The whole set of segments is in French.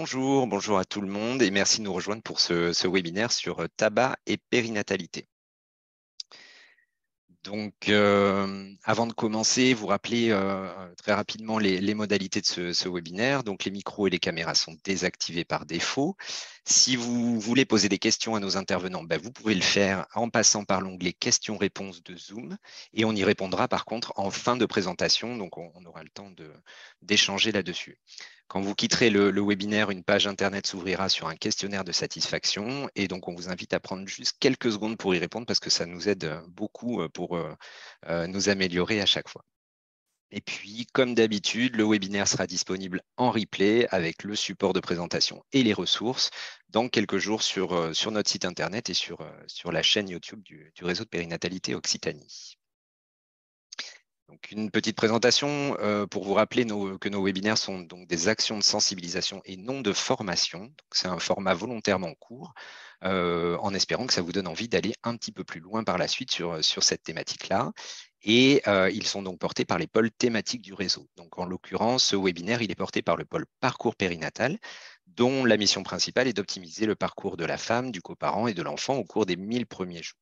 Bonjour à tout le monde et merci de nous rejoindre pour ce webinaire sur tabac et périnatalité. Donc, avant de commencer, vous rappelez très rapidement les modalités de ce webinaire. Donc, les micros et les caméras sont désactivés par défaut. Si vous voulez poser des questions à nos intervenants, vous pouvez le faire en passant par l'onglet questions-réponses de Zoom et on y répondra par contre en fin de présentation. Donc, on aura le temps d'échanger là-dessus. Quand vous quitterez le webinaire, une page Internet s'ouvrira sur un questionnaire de satisfaction et donc on vous invite à prendre juste quelques secondes pour y répondre parce que ça nous aide beaucoup pour nous améliorer à chaque fois. Et puis, comme d'habitude, le webinaire sera disponible en replay avec le support de présentation et les ressources dans quelques jours sur notre site Internet et sur la chaîne YouTube du réseau de périnatalité Occitanie. Donc, une petite présentation pour vous rappeler que nos webinaires sont donc des actions de sensibilisation et non de formation. C'est un format volontairement court, en espérant que ça vous donne envie d'aller un petit peu plus loin par la suite sur cette thématique-là. Et ils sont donc portés par les pôles thématiques du réseau. Donc, en l'occurrence, ce webinaire, il est porté par le pôle parcours périnatal, dont la mission principale est d'optimiser le parcours de la femme, du coparent et de l'enfant au cours des 1000 premiers jours.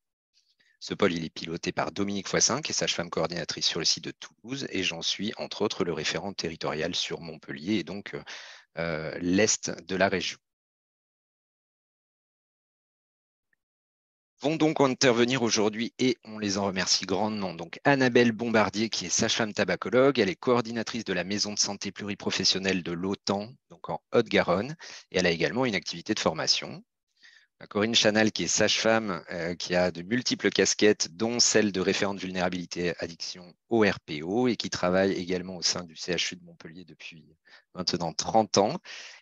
Ce pôle, il est piloté par Dominique Foissin, qui est sage-femme coordinatrice sur le site de Toulouse, et j'en suis, entre autres, le référent territorial sur Montpellier et donc l'Est de la région. Vont donc intervenir aujourd'hui, et on les en remercie grandement, donc Annabelle Bombardier, qui est sage-femme tabacologue, elle est coordinatrice de la maison de santé pluriprofessionnelle de l'Autan, donc en Haute-Garonne, et elle a également une activité de formation. Corinne Chanal, qui est sage-femme, qui a de multiples casquettes, dont celle de référente vulnérabilité addiction au RPO et qui travaille également au sein du CHU de Montpellier depuis maintenant 30 ans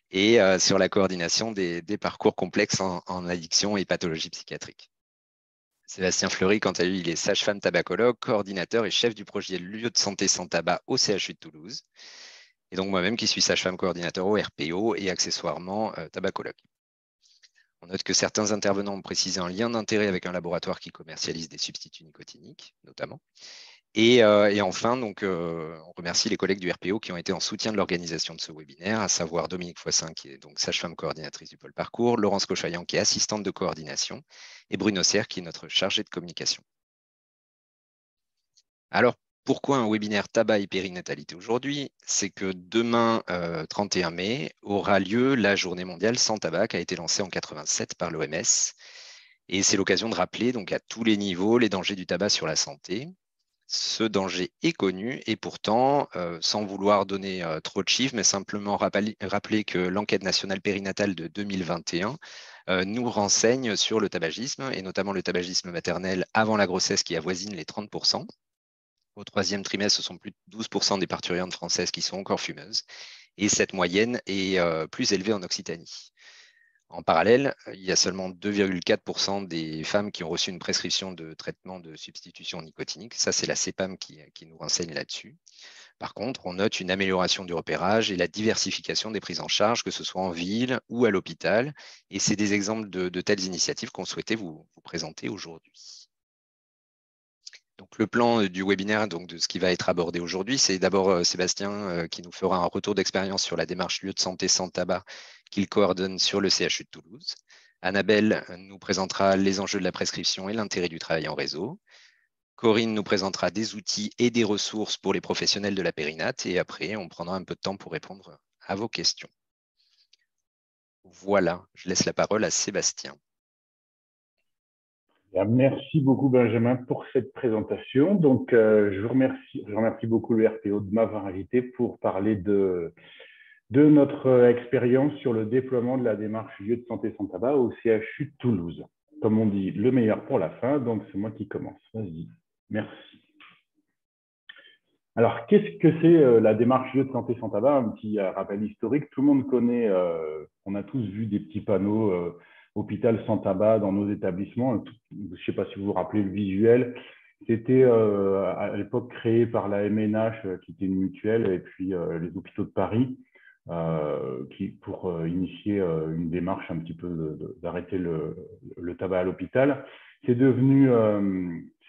et sur la coordination des parcours complexes en addiction et pathologie psychiatrique. Sébastien Fleury, quant à lui, il est sage-femme tabacologue, coordinateur et chef du projet lieu de santé sans tabac au CHU de Toulouse. Et donc moi-même qui suis sage-femme coordinateur au RPO et accessoirement tabacologue. On note que certains intervenants ont précisé un lien d'intérêt avec un laboratoire qui commercialise des substituts nicotiniques, notamment. Et enfin, donc, on remercie les collègues du RPO qui ont été en soutien de l'organisation de ce webinaire, à savoir Dominique Foissin, qui est donc sage-femme coordinatrice du pôle parcours, Laurence Cochaillan, qui est assistante de coordination, et Bruno Serre, qui est notre chargé de communication. Alors, pourquoi un webinaire tabac et périnatalité aujourd'hui? C'est que demain, 31 mai, aura lieu la journée mondiale sans tabac qui a été lancée en 87 par l'OMS. Et c'est l'occasion de rappeler donc à tous les niveaux les dangers du tabac sur la santé. Ce danger est connu et pourtant, sans vouloir donner trop de chiffres, mais simplement rappeler que l'enquête nationale périnatale de 2021 nous renseigne sur le tabagisme et notamment le tabagisme maternel avant la grossesse qui avoisine les 30%. Au troisième trimestre, ce sont plus de 12% des parturientes françaises qui sont encore fumeuses. Et cette moyenne est plus élevée en Occitanie. En parallèle, il y a seulement 2,4% des femmes qui ont reçu une prescription de traitement de substitution nicotinique. Ça, c'est la CEPAM qui nous renseigne là-dessus. Par contre, on note une amélioration du repérage et la diversification des prises en charge, que ce soit en ville ou à l'hôpital. Et c'est des exemples de telles initiatives qu'on souhaitait vous présenter aujourd'hui. Donc, le plan du webinaire, donc de ce qui va être abordé aujourd'hui, c'est d'abord Sébastien qui nous fera un retour d'expérience sur la démarche lieu de santé sans tabac qu'il coordonne sur le CHU de Toulouse. Annabelle nous présentera les enjeux de la prescription et l'intérêt du travail en réseau. Corinne nous présentera des outils et des ressources pour les professionnels de la périnate. Et après, on prendra un peu de temps pour répondre à vos questions. Voilà, je laisse la parole à Sébastien. Merci beaucoup Benjamin pour cette présentation. Donc, je remercie beaucoup le RPO de m'avoir invité pour parler de notre expérience sur le déploiement de la démarche lieu de santé sans tabac au CHU de Toulouse. Comme on dit, le meilleur pour la fin, donc c'est moi qui commence. Vas-y, merci. Alors, qu'est-ce que c'est la démarche lieu de santé sans tabac? Un petit rappel historique. Tout le monde connaît, on a tous vu des petits panneaux hôpital sans tabac dans nos établissements. Je ne sais pas si vous vous rappelez le visuel. C'était à l'époque créé par la MNH, qui était une mutuelle, et puis les hôpitaux de Paris, pour initier une démarche un petit peu d'arrêter le tabac à l'hôpital. C'est devenu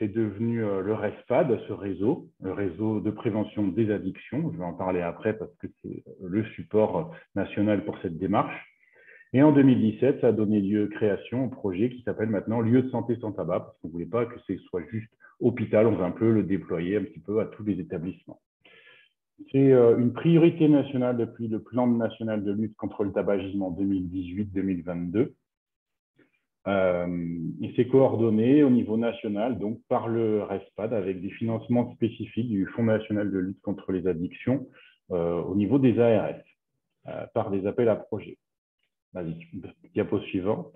c'est devenu le RESPAD, ce réseau, le réseau de prévention des addictions. Je vais en parler après parce que c'est le support national pour cette démarche. Et en 2017, ça a donné lieu création au projet qui s'appelle maintenant Lieu de santé sans tabac, parce qu'on ne voulait pas que ce soit juste hôpital, on veut un peu le déployer un petit peu à tous les établissements. C'est une priorité nationale depuis le plan national de lutte contre le tabagisme en 2018-2022. Et c'est coordonné au niveau national, donc par le RESPAD, avec des financements spécifiques du Fonds national de lutte contre les addictions au niveau des ARS, par des appels à projets. Vas-y, diapo suivante.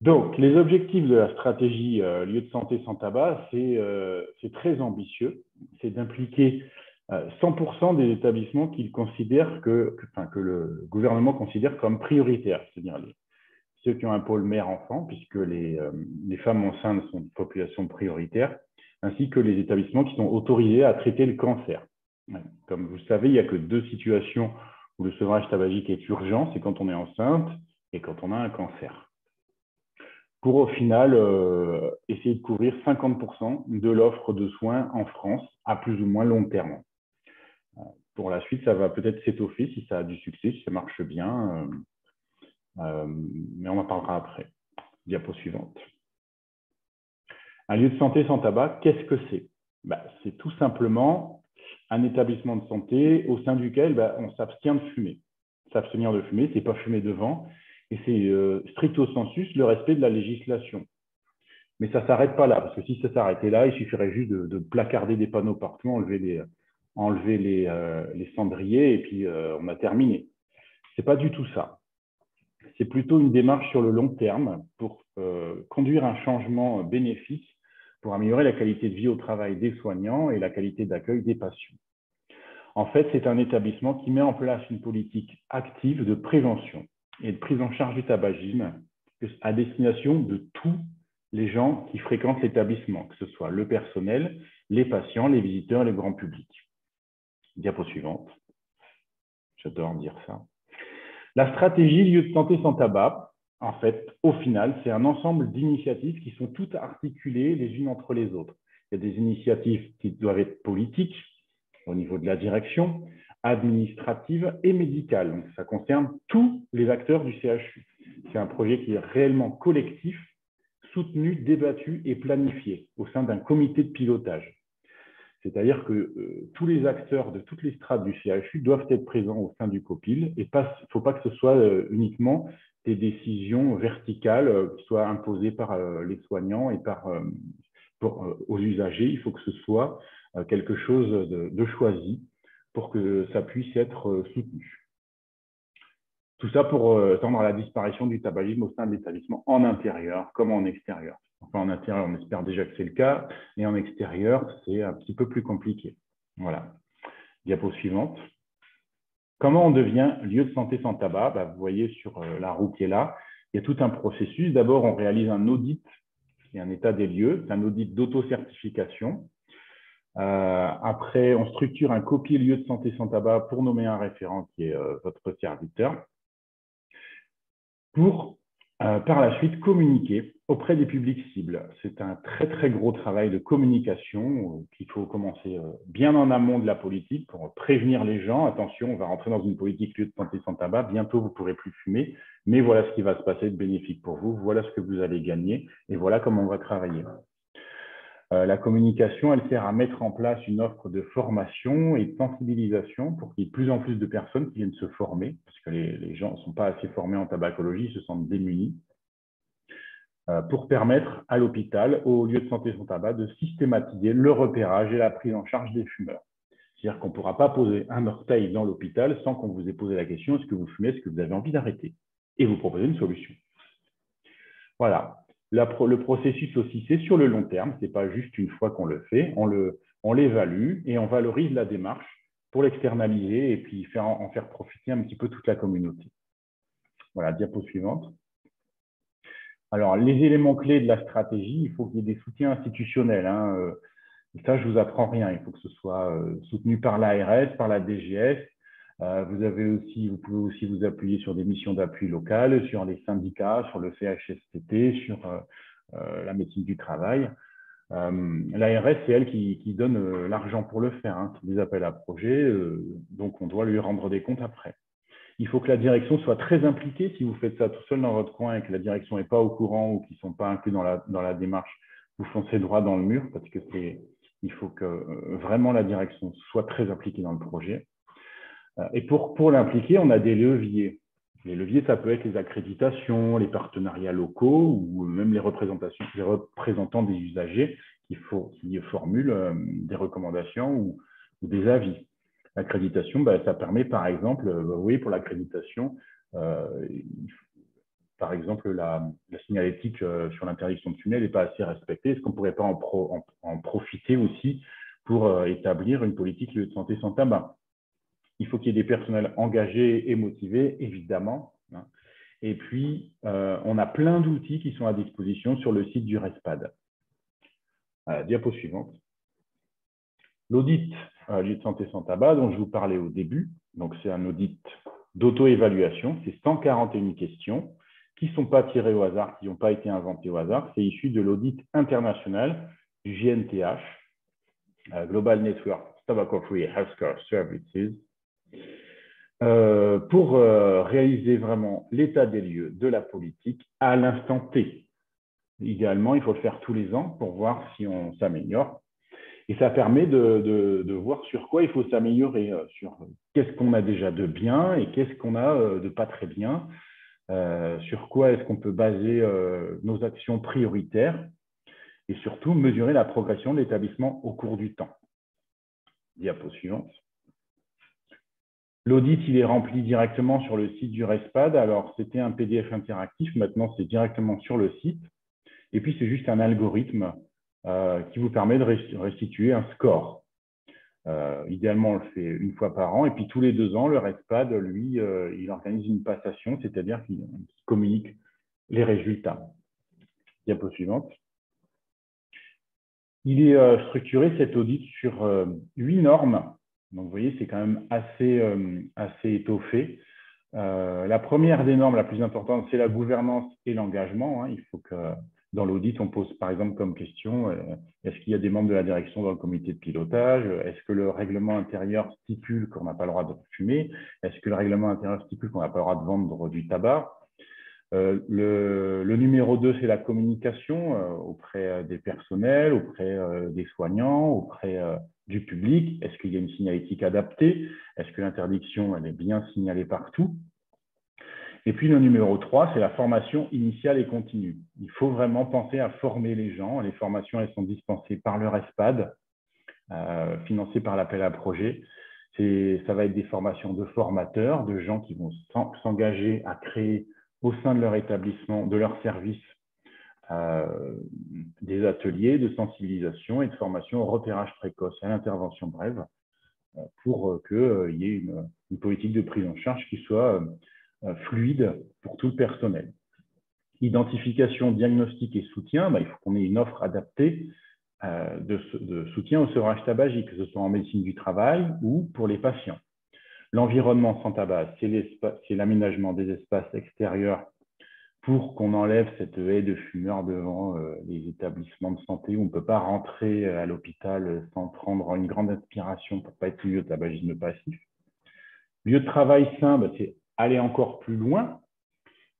Donc, les objectifs de la stratégie lieu de santé sans tabac, c'est très ambitieux. C'est d'impliquer 100% des établissements qu'ils considèrent que le gouvernement considère comme prioritaires, c'est-à-dire ceux qui ont un pôle mère-enfant, puisque les femmes enceintes sont une population prioritaire, ainsi que les établissements qui sont autorisés à traiter le cancer. Comme vous le savez, il n'y a que 2 situations où le sevrage tabagique est urgent, c'est quand on est enceinte et quand on a un cancer. Pour au final essayer de couvrir 50% de l'offre de soins en France à plus ou moins long terme. Pour la suite, ça va peut-être s'étoffer si ça a du succès, si ça marche bien, mais on en parlera après. Diapo suivante. Un lieu de santé sans tabac, qu'est-ce que c'est? C'est tout simplement un établissement de santé au sein duquel on s'abstient de fumer. S'abstenir de fumer, ce n'est pas fumer devant, et c'est stricto sensu le respect de la législation. Mais ça ne s'arrête pas là, parce que si ça s'arrêtait là, il suffirait juste de placarder des panneaux partout, enlever les cendriers, et puis on a terminé. Ce n'est pas du tout ça. C'est plutôt une démarche sur le long terme pour conduire un changement bénéfique pour améliorer la qualité de vie au travail des soignants et la qualité d'accueil des patients. En fait, c'est un établissement qui met en place une politique active de prévention et de prise en charge du tabagisme à destination de tous les gens qui fréquentent l'établissement, que ce soit le personnel, les patients, les visiteurs et le grand public. Diapo suivante. J'adore dire ça. La stratégie lieu de santé sans tabac, en fait, au final, c'est un ensemble d'initiatives qui sont toutes articulées les unes entre les autres. Il y a des initiatives qui doivent être politiques au niveau de la direction, administrative et médicale. Donc, ça concerne tous les acteurs du CHU. C'est un projet qui est réellement collectif, soutenu, débattu et planifié au sein d'un comité de pilotage. C'est-à-dire que tous les acteurs de toutes les strates du CHU doivent être présents au sein du COPIL et il ne faut pas que ce soit uniquement des décisions verticales qui soient imposées par les soignants et aux usagers. Il faut que ce soit quelque chose de choisi pour que ça puisse être soutenu. Tout ça pour tendre à la disparition du tabagisme au sein de l'établissement en intérieur comme en extérieur. Enfin, en intérieur, on espère déjà que c'est le cas, et en extérieur, c'est un petit peu plus compliqué. Voilà. Diapo suivante. Comment on devient lieu de santé sans tabac? Vous voyez sur la roue qui est là, il y a tout un processus. D'abord, on réalise un audit et un état des lieux, c'est un audit d'auto-certification. Après, on structure un copier lieu de santé sans tabac pour nommer un référent qui est votre serviteur, pour par la suite communiquer auprès des publics cibles. C'est un très très gros travail de communication qu'il faut commencer bien en amont de la politique pour prévenir les gens. Attention, on va rentrer dans une politique lieu de santé sans tabac, bientôt vous ne pourrez plus fumer, mais voilà ce qui va se passer de bénéfique pour vous, voilà ce que vous allez gagner et voilà comment on va travailler. La communication, elle sert à mettre en place une offre de formation et de sensibilisation pour qu'il y ait de plus en plus de personnes qui viennent se former, parce que les gens ne sont pas assez formés en tabacologie, ils se sentent démunis, pour permettre à l'hôpital, au lieu de santé sans tabac, de systématiser le repérage et la prise en charge des fumeurs. C'est-à-dire qu'on ne pourra pas poser un orteil dans l'hôpital sans qu'on vous ait posé la question, est-ce que vous fumez, est-ce que vous avez envie d'arrêter? Et vous proposer une solution. Voilà. Le processus aussi, c'est sur le long terme, ce n'est pas juste une fois qu'on le fait, on l'évalue et on valorise la démarche pour l'externaliser et puis en faire profiter un petit peu toute la communauté. Voilà, diapo suivante. Alors, les éléments clés de la stratégie, il faut qu'il y ait des soutiens institutionnels. Ça, je ne vous apprends rien. Il faut que ce soit soutenu par l'ARS, par la DGS, Vous pouvez aussi vous appuyer sur des missions d'appui local, sur les syndicats, sur le CHSCT, sur la médecine du travail. L'ARS, c'est elle qui donne l'argent pour le faire, hein, des appels à projets, donc on doit lui rendre des comptes après. Il faut que la direction soit très impliquée. Si vous faites ça tout seul dans votre coin et que la direction n'est pas au courant ou qu'ils ne sont pas inclus dans la démarche, vous foncez droit dans le mur parce que il faut que vraiment la direction soit très impliquée dans le projet. Et pour l'impliquer, on a des leviers. Les leviers, ça peut être les accréditations, les partenariats locaux ou même les représentants des usagers qui formulent des recommandations ou des avis. L'accréditation, ça permet par exemple, oui, pour l'accréditation, par exemple, la signalétique sur l'interdiction de fumer n'est pas assez respectée. Est-ce qu'on ne pourrait pas en profiter aussi pour établir une politique lieu de santé sans tabac? Il faut qu'il y ait des personnels engagés et motivés, évidemment. Et puis, on a plein d'outils qui sont à disposition sur le site du RESPAD. Diapo suivante. L'audit lieu de santé sans tabac dont je vous parlais au début, donc c'est un audit d'auto-évaluation, c'est 141 questions qui ne sont pas tirées au hasard, qui n'ont pas été inventées au hasard, c'est issu de l'audit international du GNTH, Global Network Tobacco Free Healthcare Services, pour réaliser vraiment l'état des lieux de la politique à l'instant T. Idéalement, il faut le faire tous les ans pour voir si on s'améliore. Et ça permet de voir sur quoi il faut s'améliorer, sur qu'est-ce qu'on a déjà de bien et qu'est-ce qu'on a de pas très bien, sur quoi est-ce qu'on peut baser nos actions prioritaires et surtout mesurer la progression de l'établissement au cours du temps. Diapo suivante. L'audit, il est rempli directement sur le site du RESPAD. Alors, c'était un PDF interactif, maintenant c'est directement sur le site. Et puis, c'est juste un algorithme qui vous permet de restituer un score. Idéalement, on le fait une fois par an. Et puis, tous les 2 ans, le RESPAD, lui, il organise une passation, c'est-à-dire qu'il communique les résultats. Diapo suivante. Il est structuré, cet audit, sur 8 normes. Donc, vous voyez, c'est quand même assez étoffé. La première des normes, la plus importante, c'est la gouvernance et l'engagement. Il faut que dans l'audit, on pose par exemple comme question, est-ce qu'il y a des membres de la direction dans le comité de pilotage? Est-ce que le règlement intérieur stipule qu'on n'a pas le droit de fumer? Est-ce que le règlement intérieur stipule qu'on n'a pas le droit de vendre du tabac? Le numéro 2, c'est la communication auprès des personnels, auprès des soignants, auprès du public. Est-ce qu'il y a une signalétique adaptée? Est-ce que l'interdiction elle est bien signalée partout? Et puis le numéro 3, c'est la formation initiale et continue. Il faut vraiment penser à former les gens. Les formations, elles sont dispensées par le RESPAD, financées par l'appel à projet. Ça va être des formations de formateurs, de gens qui vont s'engager à créer au sein de leur établissement, de leur service, des ateliers de sensibilisation et de formation au repérage précoce, à l'intervention brève, pour qu'il y ait une politique de prise en charge qui soit fluide pour tout le personnel. Identification, diagnostic et soutien, il faut qu'on ait une offre adaptée de soutien au sevrage tabagique, que ce soit en médecine du travail ou pour les patients. L'environnement sans tabac, c'est l'aménagement des espaces extérieurs pour qu'on enlève cette haie de fumeurs devant les établissements de santé où on ne peut pas rentrer à l'hôpital sans prendre une grande inspiration pour ne pas être lieu de tabagisme passif. Lieu de travail sain, c'est aller encore plus loin.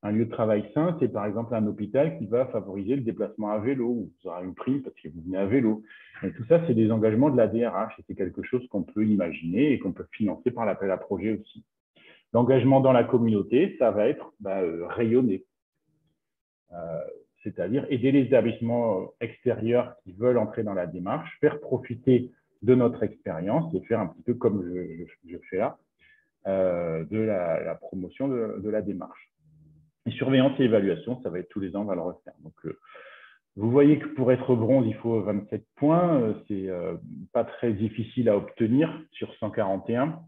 Un lieu de travail sain, c'est par exemple un hôpital qui va favoriser le déplacement à vélo, où vous aurez une prime parce que vous venez à vélo. Et tout ça, c'est des engagements de la DRH et c'est quelque chose qu'on peut imaginer et qu'on peut financer par l'appel à projet aussi. L'engagement dans la communauté, ça va être rayonner. C'est-à-dire aider les établissements extérieurs qui veulent entrer dans la démarche, faire profiter de notre expérience et faire un petit peu comme je fais là, de la promotion de la démarche. Et surveillance et évaluation, ça va être tous les ans, on va le refaire. Donc, vous voyez que pour être bronze, il faut 27 points. C'est pas très difficile à obtenir sur 141.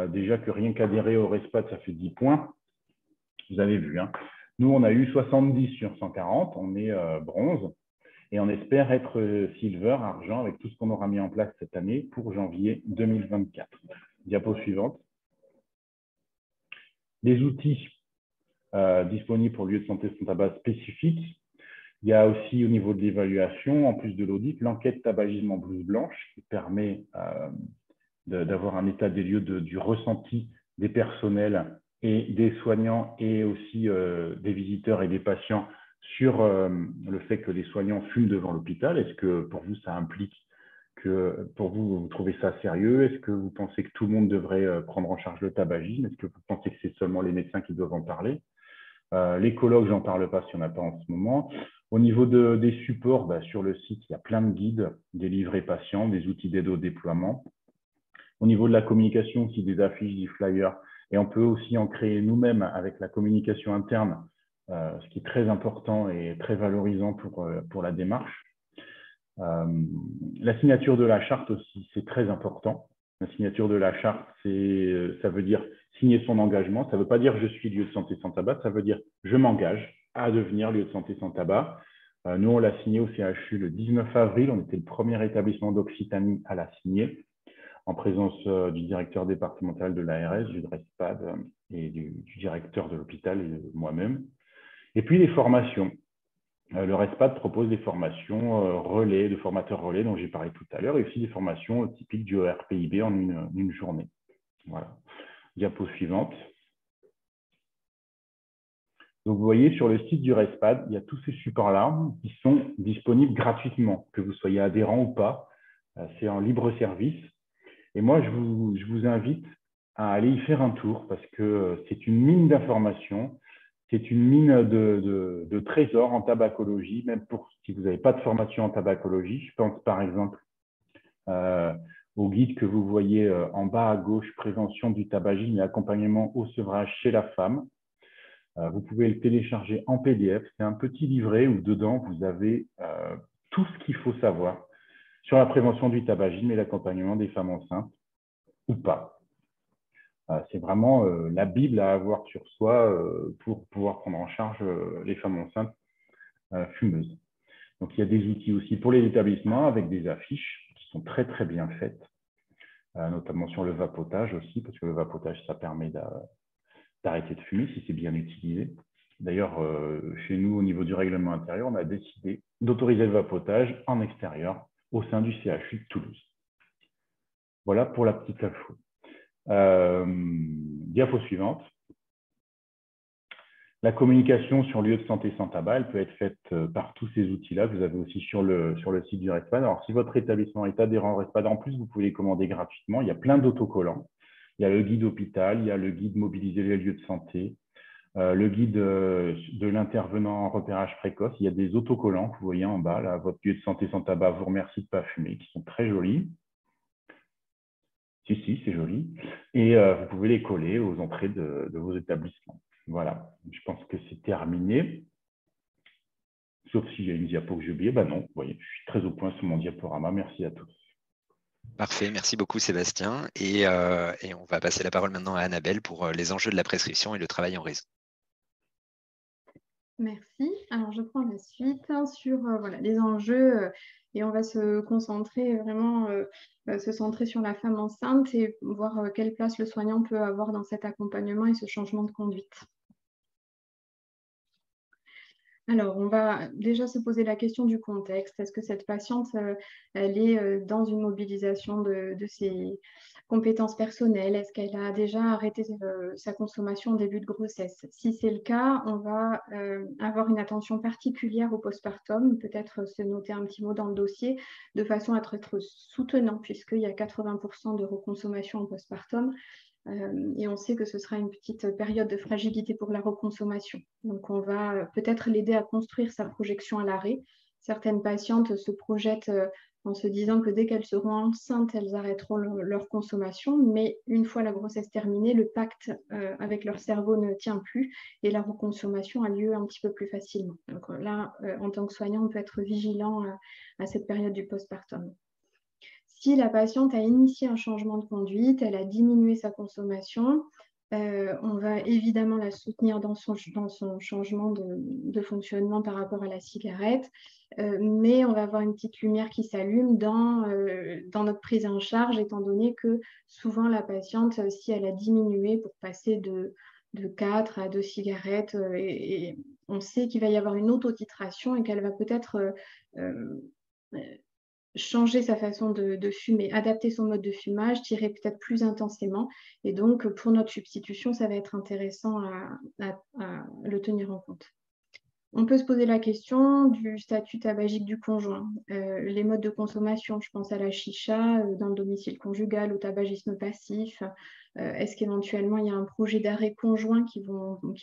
Déjà que rien qu'adhérer au RESPAD, ça fait 10 points. Vous avez vu. Nous, on a eu 70 sur 140. On est bronze. Et on espère être silver, argent, avec tout ce qu'on aura mis en place cette année pour janvier 2024. Diapo suivante. des outils disponibles pour le lieu de santé sans tabac spécifiques. Il y a aussi au niveau de l'évaluation, en plus de l'audit, l'enquête tabagisme en blouse blanche qui permet d'avoir un état des lieux du ressenti des personnels et des soignants et aussi des visiteurs et des patients sur le fait que les soignants fument devant l'hôpital. Est-ce que pour vous, ça implique que pour vous, vous trouvez ça sérieux? Est-ce que vous pensez que tout le monde devrait prendre en charge le tabagisme? Est-ce que vous pensez que c'est seulement les médecins qui doivent en parler? L'écologue, j'en parle pas s'il n'y en a pas en ce moment. Au niveau des supports, sur le site, il y a plein de guides, des livrets patients, des outils d'aide au déploiement. Au niveau de la communication, aussi des affiches, des flyers, et on peut aussi en créer nous-mêmes avec la communication interne, ce qui est très important et très valorisant pour la démarche. La signature de la charte aussi, c'est très important. La signature de la charte, ça veut dire signer son engagement. Ça ne veut pas dire je suis lieu de santé sans tabac, ça veut dire je m'engage à devenir lieu de santé sans tabac. Nous, on l'a signé au CHU le 19 avril. On était le premier établissement d'Occitanie à la signer, en présence du directeur départemental de l'ARS, du DRESPAD et du directeur de l'hôpital et de moi-même. Et puis les formations. Le RESPAD propose des formations relais, de formateurs relais dont j'ai parlé tout à l'heure, et aussi des formations typiques du RPIB en une journée. Voilà. Diapo suivante. Donc, vous voyez, sur le site du RESPAD, il y a tous ces supports-là qui sont disponibles gratuitement, que vous soyez adhérent ou pas. C'est en libre service. Et moi, je vous invite à aller y faire un tour parce que c'est une mine d'informations. C'est une mine de trésors en tabacologie, même pour si vous n'avez pas de formation en tabacologie. Je pense par exemple au guide que vous voyez en bas à gauche, prévention du tabagisme et accompagnement au sevrage chez la femme. Vous pouvez le télécharger en PDF. C'est un petit livret où dedans, vous avez tout ce qu'il faut savoir sur la prévention du tabagisme et l'accompagnement des femmes enceintes ou pas. C'est vraiment la Bible à avoir sur soi pour pouvoir prendre en charge les femmes enceintes fumeuses. Donc, il y a des outils aussi pour les établissements avec des affiches qui sont très, très bien faites, notamment sur le vapotage aussi, parce que le vapotage, ça permet d'arrêter de fumer si c'est bien utilisé. D'ailleurs, chez nous, au niveau du règlement intérieur, on a décidé d'autoriser le vapotage en extérieur au sein du CHU de Toulouse. Voilà pour la petite info. Diapo suivante. La communication sur lieu de santé sans tabac, elle peut être faite par tous ces outils-là. Vous avez aussi sur le site du RESPAD. Alors, si votre établissement est adhérent au RESPAD, en plus, vous pouvez les commander gratuitement. Il y a plein d'autocollants. Il y a le guide hôpital, il y a le guide mobiliser les lieux de santé, le guide de l'intervenant en repérage précoce. Il y a des autocollants que vous voyez en bas, là, votre lieu de santé sans tabac vous remercie de ne pas fumer, qui sont très jolis. Si, c'est joli. Et vous pouvez les coller aux entrées de vos établissements. Voilà, je pense que c'est terminé. Sauf s'il y a une diapo que j'ai oubliée. Ben non, vous voyez, je suis très au point sur mon diaporama. Merci à tous. Parfait, merci beaucoup Sébastien. Et on va passer la parole maintenant à Annabelle pour les enjeux de la prescription et le travail en réseau. Merci. Alors, je prends la suite sur les enjeux et on va se concentrer vraiment, se centrer sur la femme enceinte et voir quelle place le soignant peut avoir dans cet accompagnement et ce changement de conduite. Alors, on va déjà se poser la question du contexte. Est-ce que cette patiente, elle est dans une mobilisation de ses compétences personnelles? Est-ce qu'elle a déjà arrêté sa consommation au début de grossesse? Si c'est le cas, on va avoir une attention particulière au postpartum, peut-être se noter un petit mot dans le dossier, de façon à être soutenant, puisqu'il y a 80% de reconsommation en postpartum. Et on sait que ce sera une petite période de fragilité pour la reconsommation. Donc, on va peut-être l'aider à construire sa projection à l'arrêt. Certaines patientes se projettent en se disant que dès qu'elles seront enceintes, elles arrêteront leur consommation. Mais une fois la grossesse terminée, le pacte avec leur cerveau ne tient plus et la reconsommation a lieu un petit peu plus facilement. Donc là, en tant que soignant, on peut être vigilant à cette période du postpartum. Si la patiente a initié un changement de conduite, elle a diminué sa consommation, on va évidemment la soutenir dans son changement de fonctionnement par rapport à la cigarette, mais on va avoir une petite lumière qui s'allume dans notre prise en charge, étant donné que souvent la patiente, si elle a diminué pour passer de de 4 à 2 cigarettes et on sait qu'il va y avoir une autotitration et qu'elle va peut-être changer sa façon de fumer, adapter son mode de fumage, tirer peut-être plus intensément. Et donc, pour notre substitution, ça va être intéressant à le tenir en compte. On peut se poser la question du statut tabagique du conjoint, les modes de consommation, je pense à la chicha dans le domicile conjugal, au tabagisme passif. Est-ce qu'éventuellement il y a un projet d'arrêt conjoint qui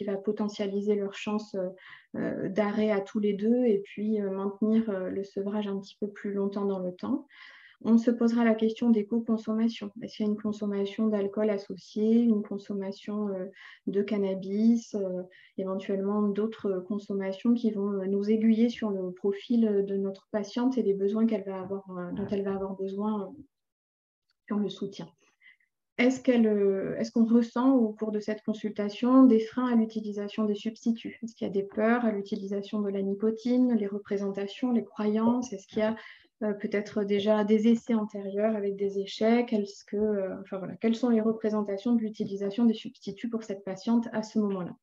va potentialiser leur chance d'arrêt à tous les deux et puis maintenir le sevrage un petit peu plus longtemps dans le temps? On se posera la question des co-consommations. Est-ce qu'il y a une consommation d'alcool associée, une consommation de cannabis, éventuellement d'autres consommations qui vont nous aiguiller sur le profil de notre patiente et des besoins dont elle va avoir besoin sur le soutien. Est-ce qu'on ressent au cours de cette consultation des freins à l'utilisation des substituts? Est-ce qu'il y a des peurs à l'utilisation de la nicotine, les représentations, les croyances? Est-ce qu'il y a peut-être déjà des essais antérieurs avec des échecs? Enfin, voilà, quelles sont les représentations de l'utilisation des substituts pour cette patiente à ce moment-là?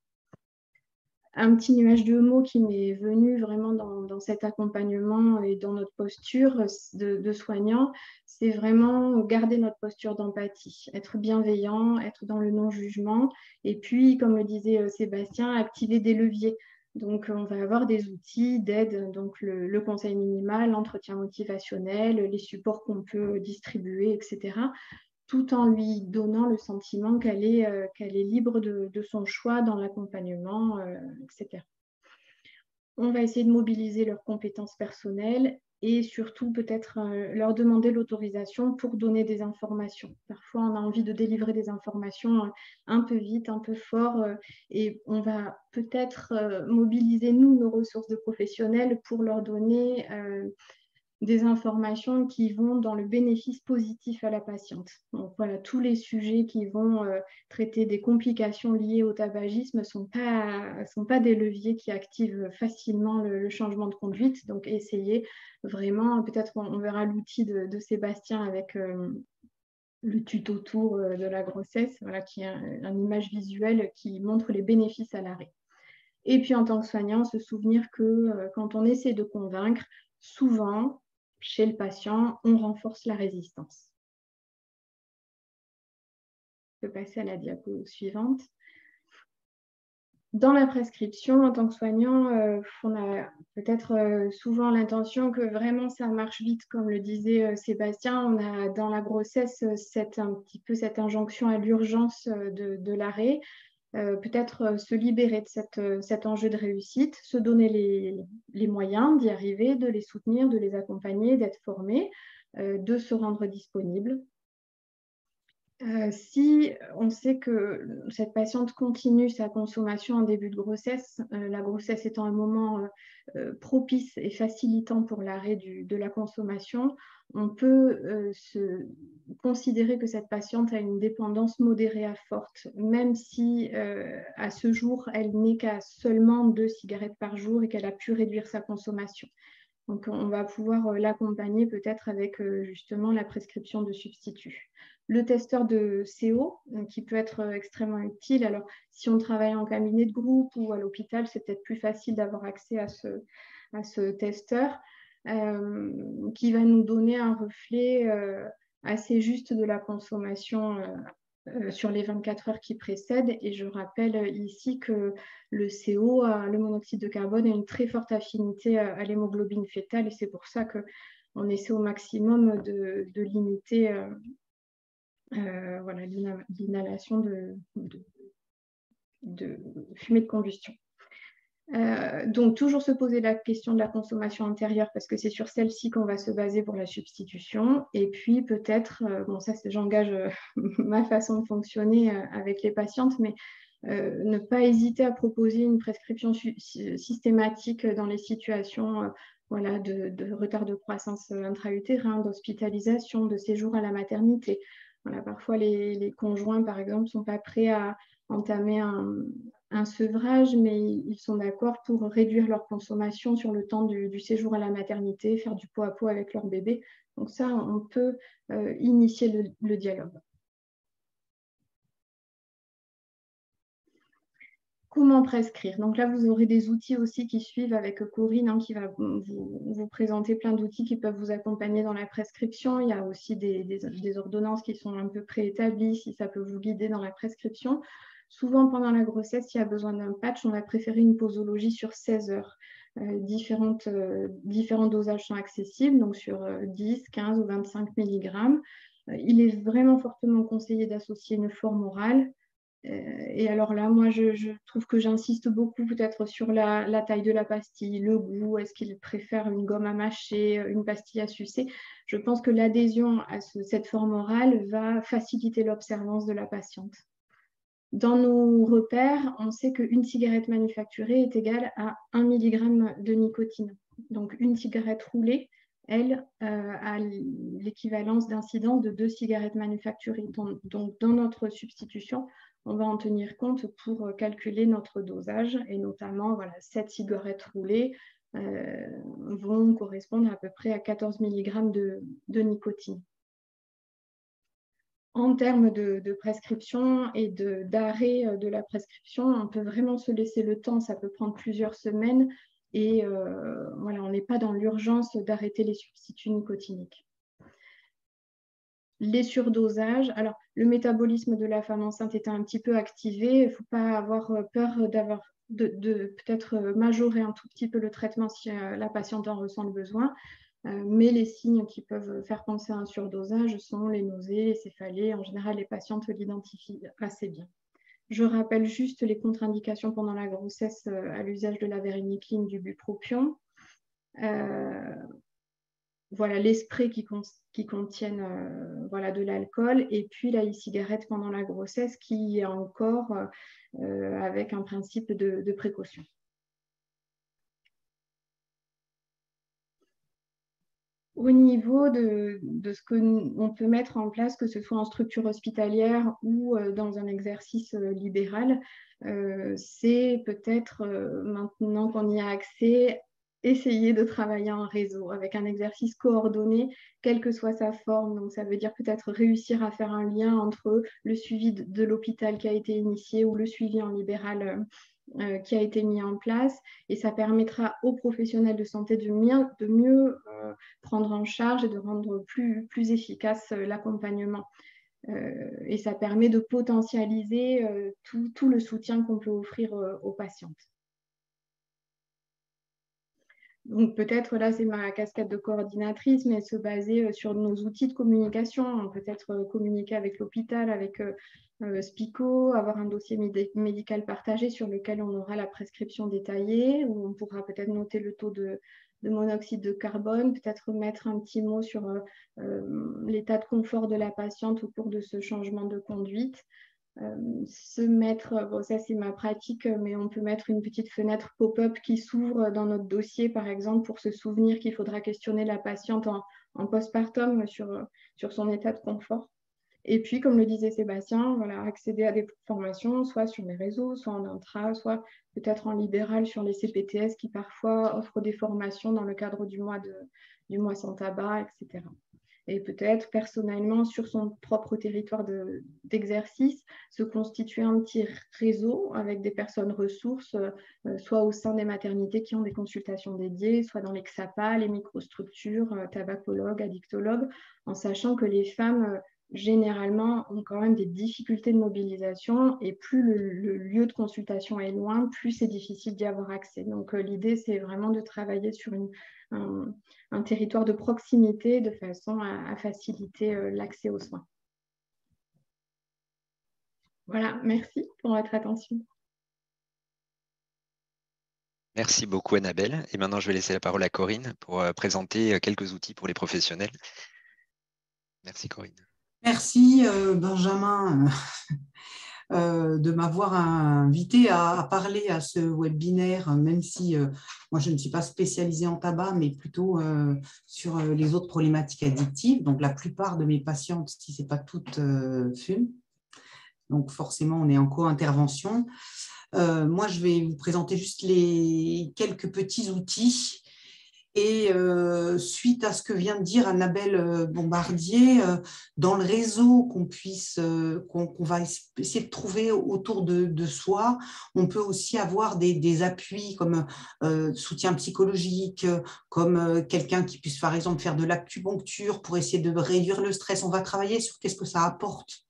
Un petit nuage de mots qui m'est venu vraiment dans cet accompagnement et dans notre posture de soignant, c'est vraiment garder notre posture d'empathie, être bienveillant, être dans le non-jugement et puis, comme le disait Sébastien, activer des leviers. Donc, on va avoir des outils d'aide, donc le conseil minimal, l'entretien motivationnel, les supports qu'on peut distribuer, etc., tout en lui donnant le sentiment qu'elle est libre de son choix dans l'accompagnement, etc. On va essayer de mobiliser leurs compétences personnelles et surtout peut-être leur demander l'autorisation pour donner des informations. Parfois, on a envie de délivrer des informations un peu vite, un peu fort, et on va peut-être mobiliser, nous, nos ressources de professionnels pour leur donner des informations qui vont dans le bénéfice positif à la patiente. Donc voilà, tous les sujets qui vont traiter des complications liées au tabagisme ne sont pas des leviers qui activent facilement le changement de conduite. Donc essayez vraiment, peut-être on verra l'outil de Sébastien avec le tuto tour de la grossesse, voilà, qui est une image visuelle qui montre les bénéfices à l'arrêt. Et puis en tant que soignant, se souvenir que quand on essaie de convaincre, souvent, chez le patient, on renforce la résistance. Je peux passer à la diapo suivante. Dans la prescription, en tant que soignant, on a peut-être souvent l'intention que vraiment ça marche vite, comme le disait Sébastien. On a dans la grossesse un petit peu cette injonction à l'urgence de l'arrêt. Peut-être se libérer de cet enjeu de réussite, se donner les moyens d'y arriver, de les soutenir, de les accompagner, d'être formés, de se rendre disponible. Si on sait que cette patiente continue sa consommation en début de grossesse, la grossesse étant un moment propice et facilitant pour l'arrêt de la consommation, on peut considérer que cette patiente a une dépendance modérée à forte, même si à ce jour, elle n'est qu'à seulement 2 cigarettes par jour et qu'elle a pu réduire sa consommation. Donc, on va pouvoir l'accompagner peut-être avec justement la prescription de substituts. Le testeur de CO, qui peut être extrêmement utile. Alors, si on travaille en cabinet de groupe ou à l'hôpital, c'est peut-être plus facile d'avoir accès à ce testeur qui va nous donner un reflet assez juste de la consommation sur les 24 heures qui précèdent. Et je rappelle ici que le CO, le monoxyde de carbone, a une très forte affinité à l'hémoglobine fœtale et c'est pour ça qu'on essaie au maximum de limiter voilà, l'inhalation de fumée de combustion. Donc, toujours se poser la question de la consommation antérieure parce que c'est sur celle-ci qu'on va se baser pour la substitution. Et puis, peut-être, bon, ça, j'engage ma façon de fonctionner avec les patientes, mais ne pas hésiter à proposer une prescription systématique dans les situations voilà, de retard de croissance intra-utérin, d'hospitalisation, de séjour à la maternité. Voilà, parfois, les conjoints, par exemple, ne sont pas prêts à entamer un sevrage, mais ils sont d'accord pour réduire leur consommation sur le temps du séjour à la maternité, faire du pot à pot avec leur bébé. Donc ça, on peut initier le dialogue. Comment prescrire? Donc là, vous aurez des outils aussi qui suivent avec Corinne, hein, qui va vous présenter plein d'outils qui peuvent vous accompagner dans la prescription. Il y a aussi des ordonnances qui sont un peu préétablies, si ça peut vous guider dans la prescription. Souvent, pendant la grossesse, s'il y a besoin d'un patch, on va préférer une posologie sur 16 heures. Différents dosages sont accessibles, donc sur 10, 15 ou 25 mg. Il est vraiment fortement conseillé d'associer une forme orale. Et alors là, moi, je trouve que j'insiste beaucoup peut-être sur la taille de la pastille, le goût, est-ce qu'il préfère une gomme à mâcher, une pastille à sucer. Je pense que l'adhésion à cette forme orale va faciliter l'observance de la patiente. Dans nos repères, on sait qu'une cigarette manufacturée est égale à 1 mg de nicotine. Donc une cigarette roulée, elle, a l'équivalence d'incidence de 2 cigarettes manufacturées. Donc dans notre substitution, on va en tenir compte pour calculer notre dosage et notamment 7 cigarettes roulées vont correspondre à peu près à 14 mg de nicotine. En termes de prescription et d'arrêt de la prescription, on peut vraiment se laisser le temps, ça peut prendre plusieurs semaines et on n'est pas dans l'urgence d'arrêter les substituts nicotiniques. Les surdosages, alors le métabolisme de la femme enceinte est un petit peu activé, il ne faut pas avoir peur de peut-être majorer un tout petit peu le traitement si la patiente en ressent le besoin. Mais les signes qui peuvent faire penser à un surdosage sont les nausées, les céphalées. En général, les patientes l'identifient assez bien. Je rappelle juste les contre-indications pendant la grossesse à l'usage de la varenicline, du bupropion. Les sprays qui contiennent de l'alcool et puis la e-cigarette pendant la grossesse qui est encore avec un principe de précaution. Au niveau de ce qu'on peut mettre en place, que ce soit en structure hospitalière ou dans un exercice libéral, c'est peut-être maintenant qu'on y a accès, essayer de travailler en réseau avec un exercice coordonné, quelle que soit sa forme. Donc, ça veut dire peut-être réussir à faire un lien entre le suivi de l'hôpital qui a été initié ou le suivi en libéral qui a été mis en place, et ça permettra aux professionnels de santé de mieux prendre en charge et de rendre plus efficace l'accompagnement. Et ça permet de potentialiser tout le soutien qu'on peut offrir aux patientes. Donc peut-être là c'est ma casquette de coordinatrice, mais se baser sur nos outils de communication, peut-être communiquer avec l'hôpital, avec SPICO, avoir un dossier médical partagé sur lequel on aura la prescription détaillée, où on pourra peut-être noter le taux de monoxyde de carbone, peut-être mettre un petit mot sur l'état de confort de la patiente au cours de ce changement de conduite. Ça c'est ma pratique, mais on peut mettre une petite fenêtre pop-up qui s'ouvre dans notre dossier, par exemple, pour se souvenir qu'il faudra questionner la patiente en postpartum sur son état de confort. Et puis, comme le disait Sébastien, accéder à des formations, soit sur les réseaux, soit en intra, soit peut-être en libéral sur les CPTS qui parfois offrent des formations dans le cadre du mois sans tabac, etc. Et peut-être personnellement sur son propre territoire d'exercice, se constituer un petit réseau avec des personnes ressources, soit au sein des maternités qui ont des consultations dédiées, soit dans les XAPA, les microstructures, tabacologues, addictologues, en sachant que les femmes généralement ont quand même des difficultés de mobilisation et plus le lieu de consultation est loin, plus c'est difficile d'y avoir accès. Donc l'idée, c'est vraiment de travailler sur un territoire de proximité de façon à faciliter l'accès aux soins. Voilà, merci pour votre attention. Merci beaucoup Annabelle. Et maintenant, je vais laisser la parole à Corinne pour présenter quelques outils pour les professionnels. Merci Corinne. Merci Benjamin de m'avoir invité à parler à ce webinaire, même si moi je ne suis pas spécialisée en tabac, mais plutôt sur les autres problématiques addictives. Donc la plupart de mes patientes, si ce n'est pas toutes, fument. Donc forcément, on est en co-intervention. Moi, je vais vous présenter juste quelques petits outils Et suite à ce que vient de dire Annabelle Bombardier, dans le réseau qu'on va essayer de trouver autour de soi, on peut aussi avoir des appuis comme soutien psychologique, comme quelqu'un qui puisse par exemple faire de l'acupuncture pour essayer de réduire le stress. On va travailler sur qu'est-ce que ça apporte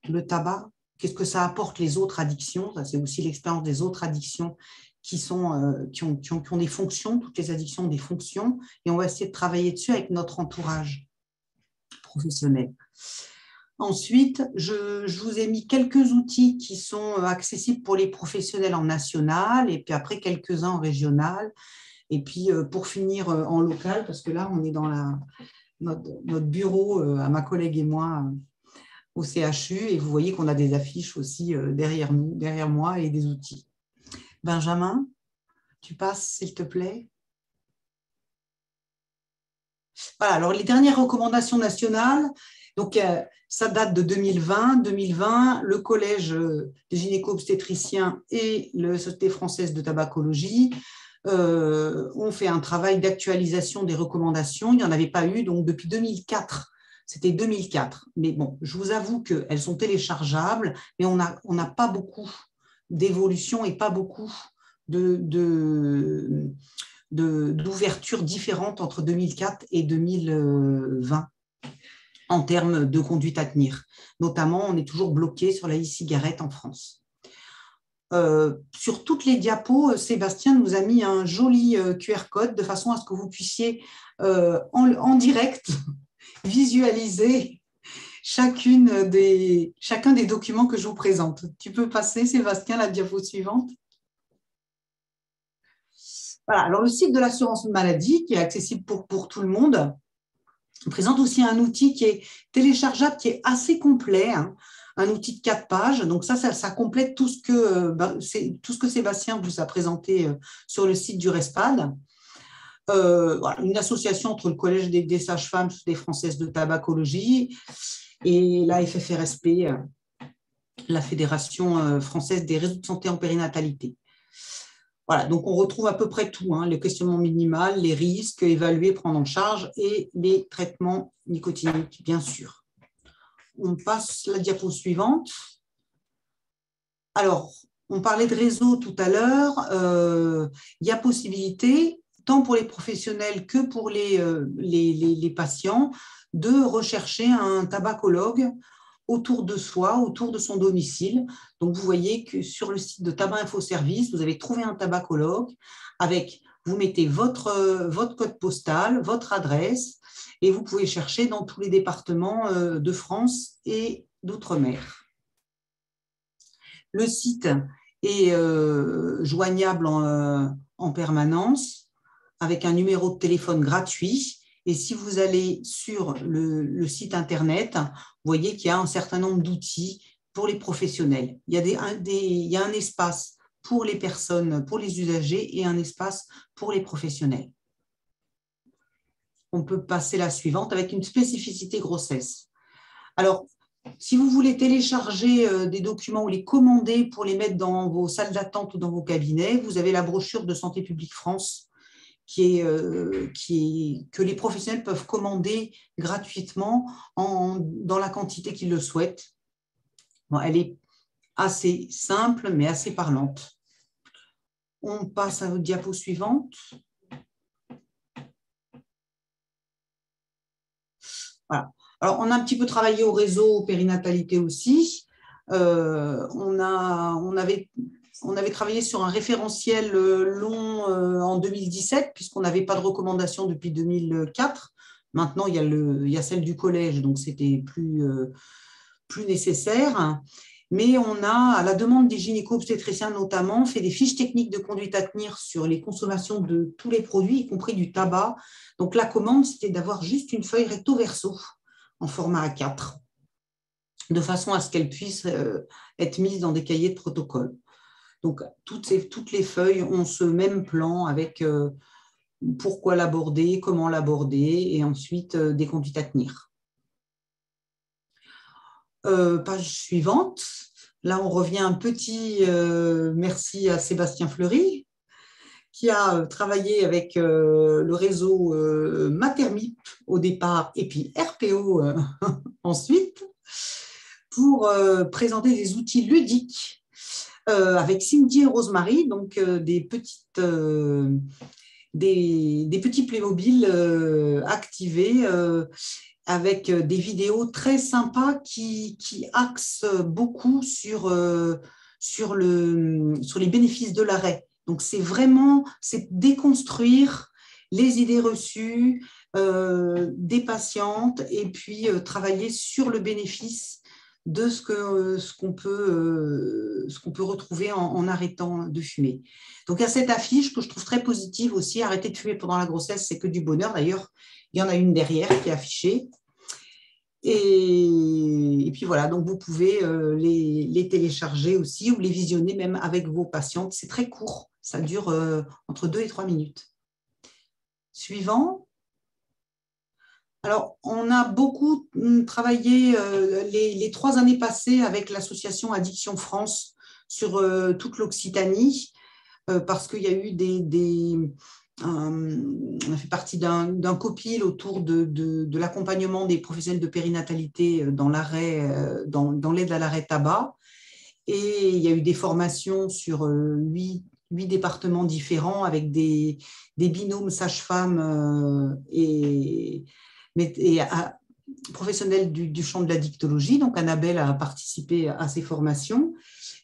le tabac, qu'est-ce que ça apporte les autres addictions. Ça, c'est aussi l'expérience des autres addictions qui ont des fonctions, toutes les addictions ont des fonctions, et on va essayer de travailler dessus avec notre entourage professionnel. Ensuite, je vous ai mis quelques outils qui sont accessibles pour les professionnels en national, et puis après quelques-uns en régional, et puis pour finir en local, parce que là, on est dans notre bureau, à ma collègue et moi, au CHU, et vous voyez qu'on a des affiches aussi derrière moi, et des outils. Benjamin, tu passes, s'il te plaît. Voilà, alors les dernières recommandations nationales, donc ça date de 2020. 2020, le Collège des gynéco-obstétriciens et la Société française de tabacologie ont fait un travail d'actualisation des recommandations. Il n'y en avait pas eu, donc depuis 2004. C'était 2004. Mais bon, je vous avoue qu'elles sont téléchargeables, mais on n'a pas beaucoup d'évolution et pas beaucoup d'ouverture différente entre 2004 et 2020 en termes de conduite à tenir. Notamment, on est toujours bloqué sur la e-cigarette en France. Sur toutes les diapos, Sébastien nous a mis un joli QR code de façon à ce que vous puissiez en direct visualiser chacun des documents que je vous présente. Tu peux passer, Sébastien, la diapo suivante. Voilà, alors le site de l'assurance maladie, qui est accessible pour tout le monde, présente aussi un outil qui est téléchargeable, qui est assez complet, hein, un outil de 4 pages. Donc ça complète tout ce que Sébastien vous a présenté sur le site du RESPAD. Voilà, une association entre le Collège des sages-femmes, des Françaises de tabacologie, et la FFRSP, la Fédération française des réseaux de santé en périnatalité. Voilà, donc on retrouve à peu près tout, hein, le questionnement minimal, les risques, évaluer, prendre en charge et les traitements nicotiniques, bien sûr. On passe la diapo suivante. Alors, on parlait de réseau tout à l'heure. Il y a possibilité, tant pour les professionnels que pour les patients, de rechercher un tabacologue autour de soi, autour de son domicile. Donc, vous voyez que sur le site de Tabac Info Service, vous avez trouvé un tabacologue vous mettez votre code postal, votre adresse, et vous pouvez chercher dans tous les départements de France et d'outre-mer. Le site est joignable en permanence avec un numéro de téléphone gratuit. Et si vous allez sur le site Internet, vous voyez qu'il y a un certain nombre d'outils pour les professionnels. Il y a un espace pour les personnes, pour les usagers, et un espace pour les professionnels. On peut passer la suivante avec une spécificité grossesse. Alors, si vous voulez télécharger des documents ou les commander pour les mettre dans vos salles d'attente ou dans vos cabinets, vous avez la brochure de Santé publique France que les professionnels peuvent commander gratuitement dans la quantité qu'ils le souhaitent. Bon, elle est assez simple, mais assez parlante. On passe à la diapo suivante. Voilà. Alors, on a un petit peu travaillé au réseau périnatalité aussi. On avait travaillé sur un référentiel long en 2017, puisqu'on n'avait pas de recommandation depuis 2004. Maintenant, il y a celle du collège, donc c'était plus nécessaire. Mais on a, à la demande des gynéco-obstétriciens notamment, fait des fiches techniques de conduite à tenir sur les consommations de tous les produits, y compris du tabac. Donc, la commande, c'était d'avoir juste une feuille recto-verso en format A4, de façon à ce qu'elle puisse être mise dans des cahiers de protocole. Donc, toutes les feuilles ont ce même plan avec pourquoi l'aborder, comment l'aborder, et ensuite des conduites à tenir. Page suivante. Là, on revient un petit merci à Sébastien Fleury, qui a travaillé avec le réseau Matermip au départ et puis RPO ensuite pour présenter des outils ludiques avec Cindy et Rosemary, donc des petits Playmobil activés avec des vidéos très sympas qui axent beaucoup sur les bénéfices de l'arrêt. Donc, c'est déconstruire les idées reçues des patientes et puis travailler sur le bénéfice de ce qu'on peut retrouver en arrêtant de fumer. Donc, il y a cette affiche que je trouve très positive aussi, arrêter de fumer pendant la grossesse, c'est que du bonheur. D'ailleurs, il y en a une derrière qui est affichée. Et puis voilà, donc vous pouvez les télécharger aussi ou les visionner même avec vos patientes. C'est très court, ça dure entre 2 et 3 minutes. Suivant. Alors, on a beaucoup travaillé les 3 années passées avec l'association Addiction France sur toute l'Occitanie parce qu'il y a eu on a fait partie d'un copil autour de l'accompagnement des professionnels de périnatalité dans l'aide à l'arrêt tabac. Et il y a eu des formations sur 8 départements différents avec des binômes sages-femmes et professionnels du champ de la dictologie. Donc, Annabelle a participé à ces formations.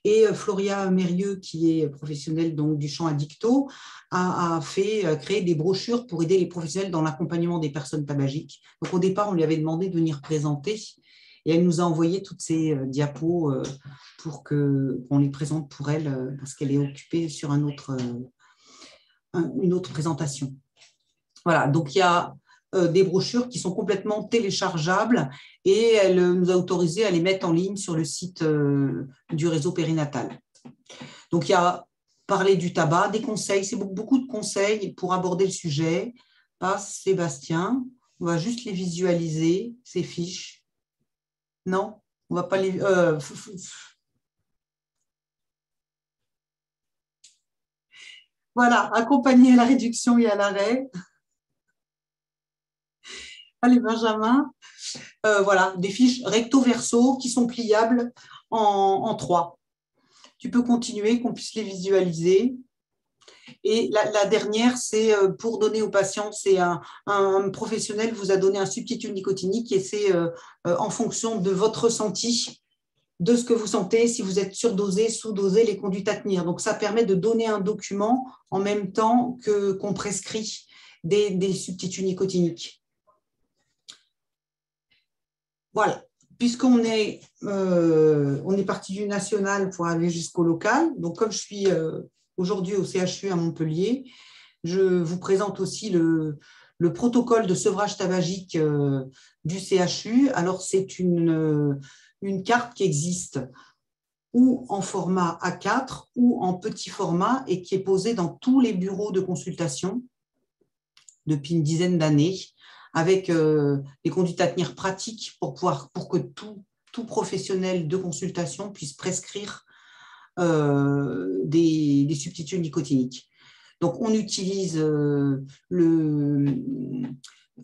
Et Floria Mérieux, qui est professionnelle donc, du champ addicto, a créé des brochures pour aider les professionnels dans l'accompagnement des personnes tabagiques. Donc, au départ, on lui avait demandé de venir présenter et elle nous a envoyé toutes ces diapos pour qu'on les présente pour elle parce qu'elle est occupée sur une autre présentation. Voilà, donc il y a des brochures qui sont complètement téléchargeables et elle nous a autorisé à les mettre en ligne sur le site du réseau périnatal. Donc, il y a parler du tabac, des conseils, c'est beaucoup de conseils pour aborder le sujet. Passe Sébastien, on va juste les visualiser, ces fiches. Non, on ne va pas les... Voilà, accompagner à la réduction et à l'arrêt. Allez, Benjamin. Voilà, des fiches recto-verso qui sont pliables en 3. Tu peux continuer, qu'on puisse les visualiser. Et la dernière, c'est pour donner aux patients, c'est un professionnel vous a donné un substitut nicotinique et c'est en fonction de votre ressenti, de ce que vous sentez, si vous êtes surdosé, sous-dosé, les conduites à tenir. Donc, ça permet de donner un document en même temps qu'on prescrit des substituts nicotiniques. Voilà, puisqu'on est parti du national pour aller jusqu'au local, donc comme je suis aujourd'hui au CHU à Montpellier, je vous présente aussi le protocole de sevrage tabagique du CHU. Alors, c'est une carte qui existe ou en format A4 ou en petit format et qui est posée dans tous les bureaux de consultation depuis une dizaine d'années, avec des conduites à tenir pratiques pour que tout professionnel de consultation puisse prescrire des substituts nicotiniques. Donc, on utilise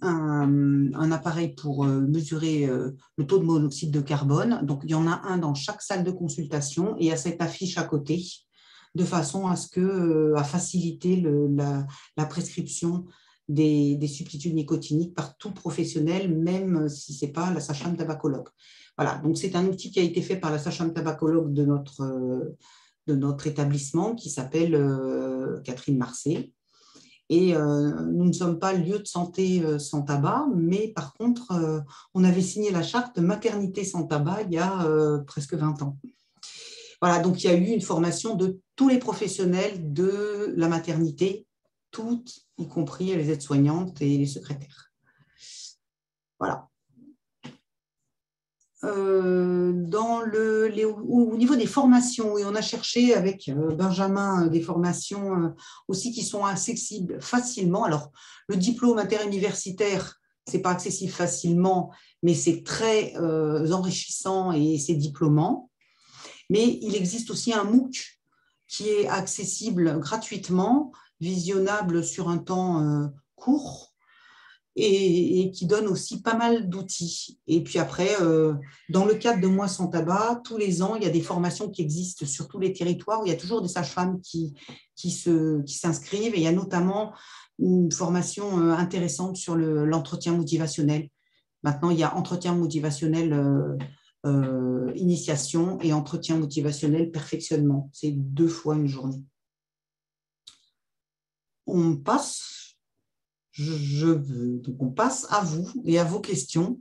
un appareil pour mesurer le taux de monoxyde de carbone. Donc, il y en a un dans chaque salle de consultation et il y a cette affiche à côté, de façon à faciliter la prescription des substituts nicotiniques par tout professionnel, même si ce n'est pas la sage-femme tabacologue. Voilà, donc c'est un outil qui a été fait par la sage-femme tabacologue de notre établissement qui s'appelle Catherine Marcet. Et nous ne sommes pas lieu de santé sans tabac, mais par contre, on avait signé la charte maternité sans tabac il y a presque 20 ans. Voilà, donc il y a eu une formation de tous les professionnels de la maternité, toutes, y compris les aides-soignantes et les secrétaires. Voilà. Au niveau des formations, et on a cherché avec Benjamin des formations aussi qui sont accessibles facilement. Alors, le diplôme interuniversitaire, ce n'est pas accessible facilement, mais c'est très enrichissant et c'est diplômant. Mais il existe aussi un MOOC qui est accessible gratuitement visionnable sur un temps court et qui donne aussi pas mal d'outils. Et puis après, dans le cadre de Moi sans tabac, tous les ans, il y a des formations qui existent sur tous les territoires où il y a toujours des sages-femmes qui s'inscrivent. Et il y a notamment une formation intéressante sur l'entretien motivationnel. Maintenant, il y a entretien motivationnel initiation et entretien motivationnel perfectionnement. C'est 2 fois une journée. On passe. Donc on passe à vous et à vos questions.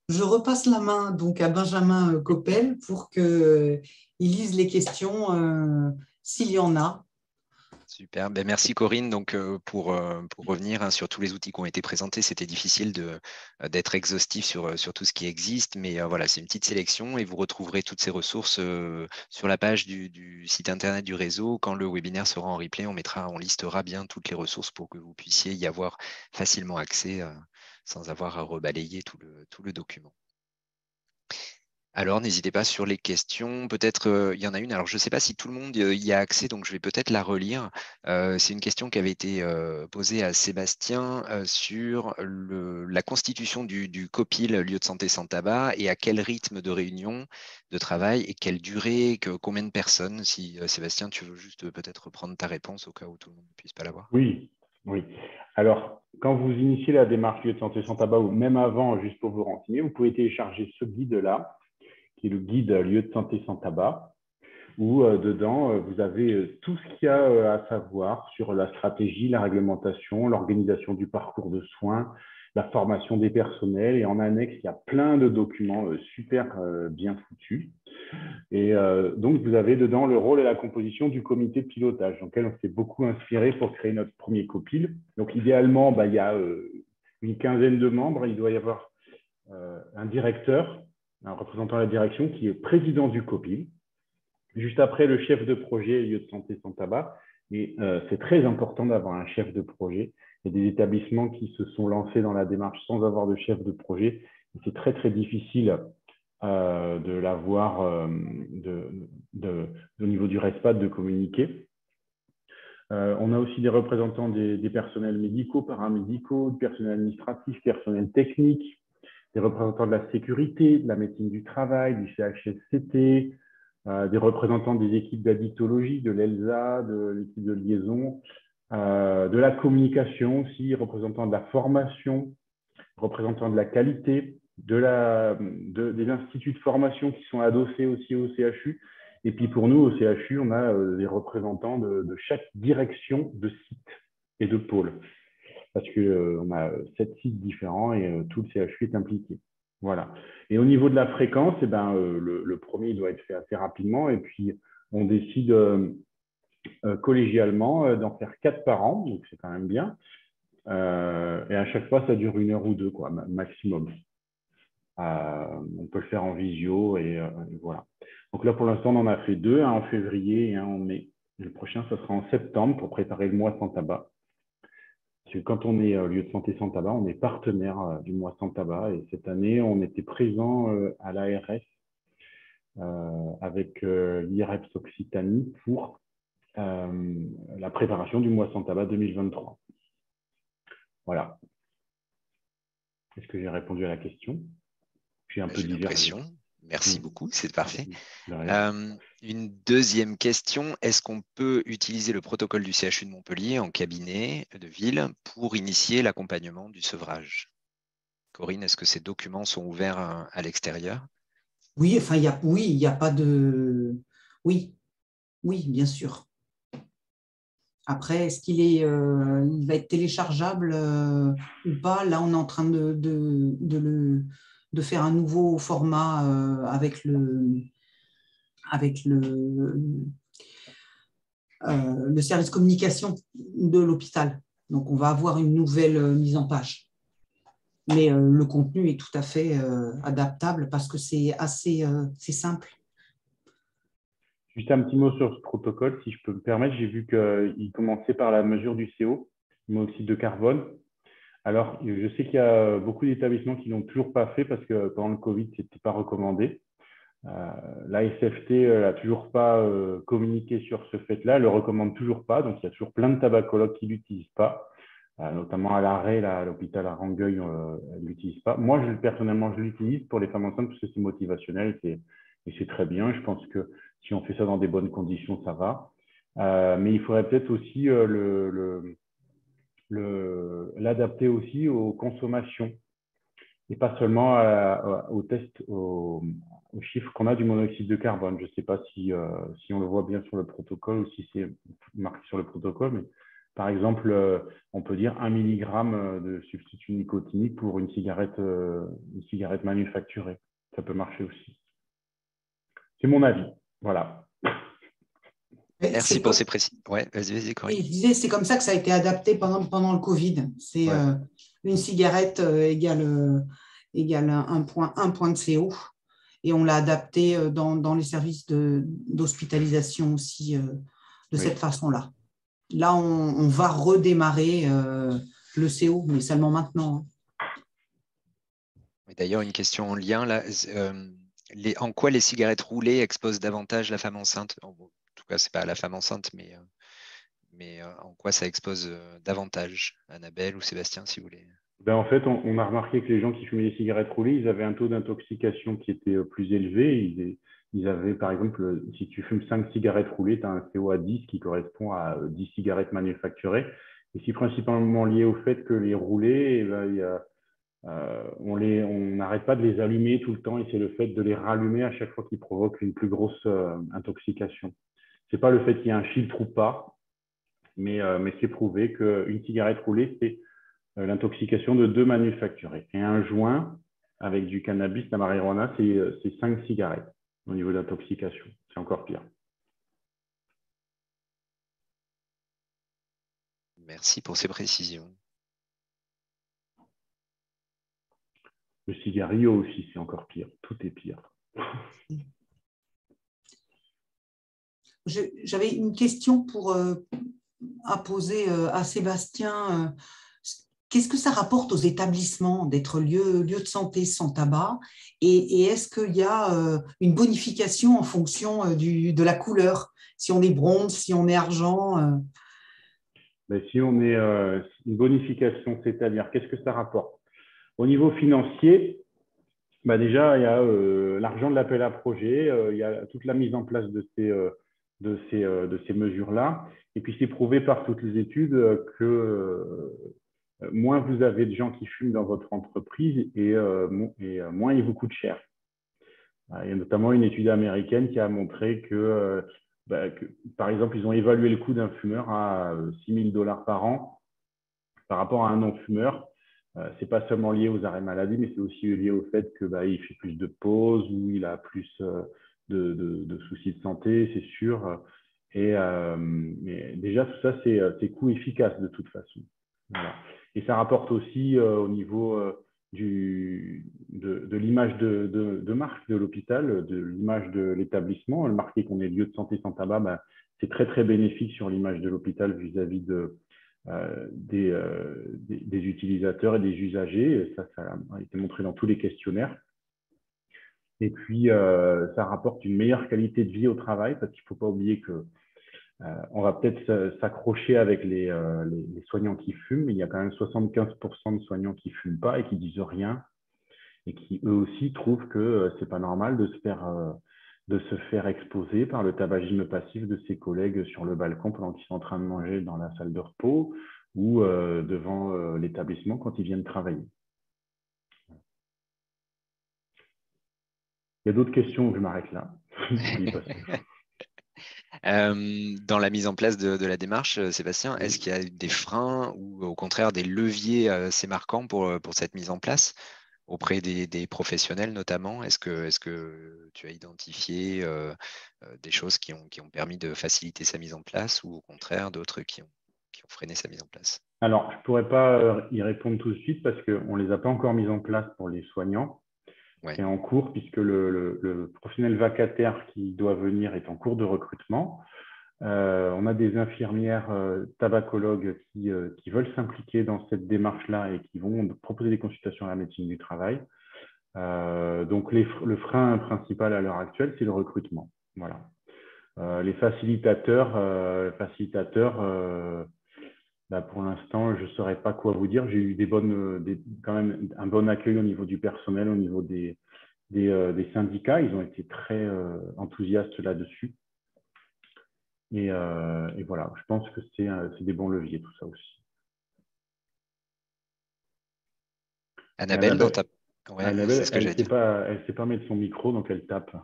Je repasse la main donc à Benjamin Coppel pour qu'il lise les questions s'il y en a. Super, merci Corinne. Donc, pour revenir sur tous les outils qui ont été présentés, c'était difficile d'être exhaustif sur tout ce qui existe, mais voilà, c'est une petite sélection et vous retrouverez toutes ces ressources sur la page du site internet du réseau. Quand le webinaire sera en replay, on listera bien toutes les ressources pour que vous puissiez y avoir facilement accès sans avoir à rebalayer tout le document. Alors, n'hésitez pas sur les questions. Peut-être, il y en a une. Alors, je ne sais pas si tout le monde y a accès, donc je vais peut-être la relire. C'est une question qui avait été posée à Sébastien sur la constitution du COPIL, lieu de santé sans tabac, et à quel rythme de réunion, de travail, et quelle durée, combien de personnes. Si Sébastien, tu veux juste peut-être reprendre ta réponse au cas où tout le monde ne puisse pas l'avoir. Oui, oui. Alors, quand vous initiez la démarche lieu de santé sans tabac, ou même avant, juste pour vous renseigner, vous pouvez télécharger ce guide-là, qui est le guide lieu de santé sans tabac, où dedans, vous avez tout ce qu'il y a à savoir sur la stratégie, la réglementation, l'organisation du parcours de soins, la formation des personnels. Et en annexe, il y a plein de documents super bien foutus. Et donc, vous avez dedans le rôle et la composition du comité de pilotage, dans lequel on s'est beaucoup inspiré pour créer notre premier COPIL. Donc, idéalement, il y a une quinzaine de membres. Il doit y avoir un directeur, un représentant de la direction, qui est président du COPIL. Juste après, le chef de projet lieu de santé sans tabac. Et c'est très important d'avoir un chef de projet. Il y a des établissements qui se sont lancés dans la démarche sans avoir de chef de projet. C'est très, très difficile de l'avoir au niveau du RESPAD de communiquer. On a aussi des représentants des personnels médicaux, paramédicaux, du personnel administratif, personnel technique, des représentants de la sécurité, de la médecine du travail, du CHSCT, des représentants des équipes d'addictologie, de l'ELSA, de l'équipe de liaison, de la communication aussi, représentants de la formation, représentants de la qualité, des instituts de formation qui sont adossés aussi au CHU. Et puis pour nous, au CHU, on a des représentants de chaque direction de site et de pôle. Parce qu'on a 7 sites différents et tout le CHU est impliqué. Voilà. Et au niveau de la fréquence, le premier il doit être fait assez rapidement. Et puis, on décide collégialement d'en faire 4 par an. Donc, c'est quand même bien. Et à chaque fois, ça dure 1 heure ou 2, quoi, maximum. On peut le faire en visio et voilà. Donc là, pour l'instant, on en a fait 2, un en février et un en mai. Et le prochain, ça sera en septembre pour préparer le mois sans tabac. Parce que quand on est lieu de santé sans tabac, on est partenaire du mois sans tabac. Et cette année, on était présent à l'ARS avec l'IREPS Occitanie pour la préparation du mois sans tabac 2023. Voilà. Est-ce que j'ai répondu à la question? J'ai un peu divergé. Merci beaucoup, c'est parfait. Une deuxième question, est-ce qu'on peut utiliser le protocole du CHU de Montpellier en cabinet de ville pour initier l'accompagnement du sevrage? Corinne, est-ce que ces documents sont ouverts à l'extérieur? Oui, enfin, il n'y a pas de… Oui, bien sûr. Après, est-ce il va être téléchargeable ou pas? Là, on est en train de faire un nouveau format avec le service communication de l'hôpital. Donc, on va avoir une nouvelle mise en page. Mais le contenu est tout à fait adaptable parce que c'est assez c'est simple. Juste un petit mot sur ce protocole, si je peux me permettre. J'ai vu qu'il commençait par la mesure du CO, monoxyde de carbone. Alors, je sais qu'il y a beaucoup d'établissements qui ne l'ont toujours pas fait parce que pendant le Covid, ce n'était pas recommandé. La SFT n'a toujours pas communiqué sur ce fait-là, elle ne le recommande toujours pas, donc il y a toujours plein de tabacologues qui ne l'utilisent pas, notamment à l'arrêt, à l'hôpital à Rangueil, elle ne l'utilise pas. Moi, personnellement, je l'utilise pour les femmes enceintes parce que c'est motivationnel et c'est très bien. Je pense que si on fait ça dans des bonnes conditions, ça va. Mais il faudrait peut-être aussi l'adapter aussi aux consommations et pas seulement aux tests, aux chiffres qu'on a du monoxyde de carbone. Je ne sais pas si on le voit bien sur le protocole ou si c'est marqué sur le protocole, mais par exemple, on peut dire 1 mg de substitut nicotinique pour une cigarette manufacturée. Ça peut marcher aussi. C'est mon avis. Voilà. Merci pour ces précisions. Ouais, vas-y, Corinne. Je disais, c'est comme ça que ça a été adapté pendant le Covid. C'est une cigarette égale 1 point de CO. Et on l'a adapté dans les services d'hospitalisation aussi de cette façon-là. Là, on va redémarrer le CO, mais seulement maintenant. D'ailleurs, une question en lien, là, en quoi les cigarettes roulées exposent davantage la femme enceinte? En tout cas, ce n'est pas la femme enceinte, mais en quoi ça expose davantage? Annabelle ou Sébastien, si vous voulez. En fait, on a remarqué que les gens qui fumaient des cigarettes roulées, ils avaient un taux d'intoxication qui était plus élevé. Ils avaient, par exemple, si tu fumes 5 cigarettes roulées, tu as un CO à 10 qui correspond à 10 cigarettes manufacturées. Et c'est principalement lié au fait que les roulées, on n'arrête pas de les allumer tout le temps et c'est le fait de les rallumer à chaque fois qui provoque une plus grosse intoxication. Ce n'est pas le fait qu'il y ait un filtre ou pas, mais c'est prouvé qu'une cigarette roulée, c'est l'intoxication de 2 manufacturés. Et un joint avec du cannabis, la marijuana, c'est 5 cigarettes au niveau d'intoxication. C'est encore pire. Merci pour ces précisions. Le cigarillo aussi, c'est encore pire. Tout est pire. J'avais une question à poser à Sébastien. Qu'est-ce que ça rapporte aux établissements d'être lieu de santé sans tabac? Et est-ce qu'il y a une bonification en fonction de la couleur? Si on est bronze, si on est argent Si on est une bonification, c'est-à-dire qu'est-ce que ça rapporte? Au niveau financier, déjà, il y a l'argent de l'appel à projet, il y a toute la mise en place de ces mesures-là. Et puis, c'est prouvé par toutes les études que moins vous avez de gens qui fument dans votre entreprise et moins il vous coûte cher. Il y a notamment une étude américaine qui a montré que, par exemple, ils ont évalué le coût d'un fumeur à 6 000 $ par an par rapport à un non-fumeur. Ce n'est pas seulement lié aux arrêts maladie, mais c'est aussi lié au fait qu'il fait plus de pauses ou il a plus de soucis de santé, c'est sûr. Mais déjà, tout ça, c'est coût efficace de toute façon. Voilà. Et ça rapporte aussi au niveau de l'image de marque de l'hôpital, de l'image de l'établissement. Le marquer qu'on est lieu de santé sans tabac, c'est très, très bénéfique sur l'image de l'hôpital vis-à-vis des utilisateurs et des usagers. Ça a été montré dans tous les questionnaires. Et puis, ça rapporte une meilleure qualité de vie au travail parce qu'il ne faut pas oublier que on va peut-être s'accrocher avec les soignants qui fument, mais il y a quand même 75% de soignants qui ne fument pas et qui ne disent rien et qui, eux aussi, trouvent que ce n'est pas normal de se faire exposer par le tabagisme passif de ses collègues sur le balcon pendant qu'ils sont en train de manger dans la salle de repos ou devant l'établissement quand ils viennent travailler. Il y a d'autres questions, je m'arrête là. Dans la mise en place de la démarche, Sébastien, est-ce qu'il y a des freins ou au contraire des leviers assez marquants pour cette mise en place auprès des professionnels notamment? Est-ce que tu as identifié des choses qui ont permis de faciliter sa mise en place ou au contraire d'autres qui ont freiné sa mise en place? Alors, je ne pourrais pas y répondre tout de suite parce qu'on ne les a pas encore mises en place pour les soignants. Ouais. C'est en cours puisque le professionnel vacataire qui doit venir est en cours de recrutement. On a des infirmières tabacologues qui veulent s'impliquer dans cette démarche-là et qui vont proposer des consultations à la médecine du travail. Donc, le frein principal à l'heure actuelle, c'est le recrutement. Voilà. Les facilitateurs, pour l'instant, je ne saurais pas quoi vous dire. J'ai eu quand même un bon accueil au niveau du personnel, au niveau des syndicats. Ils ont été très enthousiastes là-dessus. Et voilà, je pense que c'est des bons leviers, tout ça aussi. Annabelle, ouais, c'est ce que j'allais dire. Elle ne sait pas mettre son micro, donc elle tape.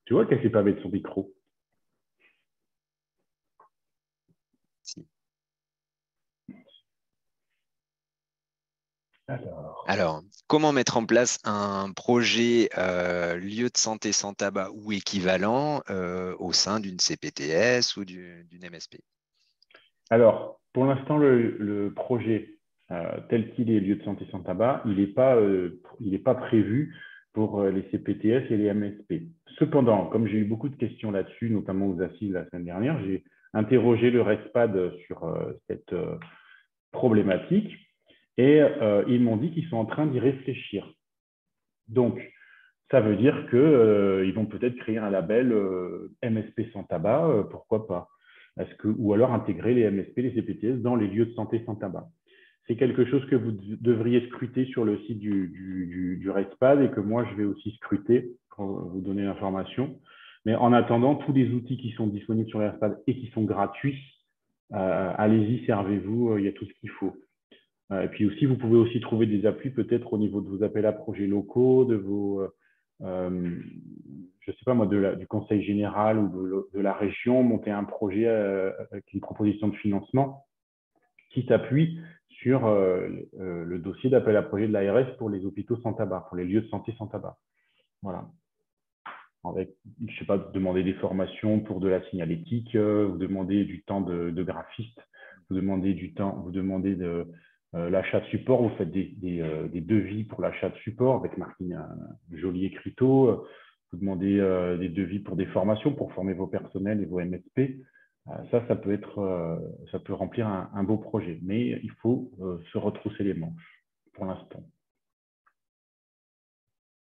Tu vois qu'elle ne sait pas mettre son micro. Si. Alors, comment mettre en place un projet lieu de santé sans tabac ou équivalent au sein d'une CPTS ou d'une MSP? Alors, pour l'instant, le projet tel qu'il est lieu de santé sans tabac, il n'est pas prévu pour les CPTS et les MSP. Cependant, comme j'ai eu beaucoup de questions là-dessus, notamment aux assises la semaine dernière, j'ai interrogé le RESPAD sur cette problématique et ils m'ont dit qu'ils sont en train d'y réfléchir. Donc, ça veut dire qu'ils vont peut-être créer un label MSP sans tabac, pourquoi pas, ou alors intégrer les MSP, les CPTS dans les lieux de santé sans tabac. C'est quelque chose que vous devriez scruter sur le site du RESPAD et que moi, je vais aussi scruter pour vous donner l'information. Mais en attendant, tous les outils qui sont disponibles sur le RESPAD et qui sont gratuits, allez-y, servez-vous, il y a tout ce qu'il faut. Et puis aussi, vous pouvez aussi trouver des appuis peut-être au niveau de vos appels à projets locaux, de vos, je ne sais pas moi, du conseil général ou de la région, monter un projet avec une proposition de financement qui s'appuie sur le dossier d'appel à projet de l'ARS pour les hôpitaux sans tabac, pour les lieux de santé sans tabac. Voilà. Avec, je ne sais pas, demander des formations pour de la signalétique, vous demandez du temps de graphiste, vous demandez de l'achat de support, vous faites des devis pour l'achat de support avec marqué un joli écriteau, vous demandez des devis pour des formations pour former vos personnels et vos MSP. Ça peut remplir un beau projet, mais il faut se retrousser les manches pour l'instant.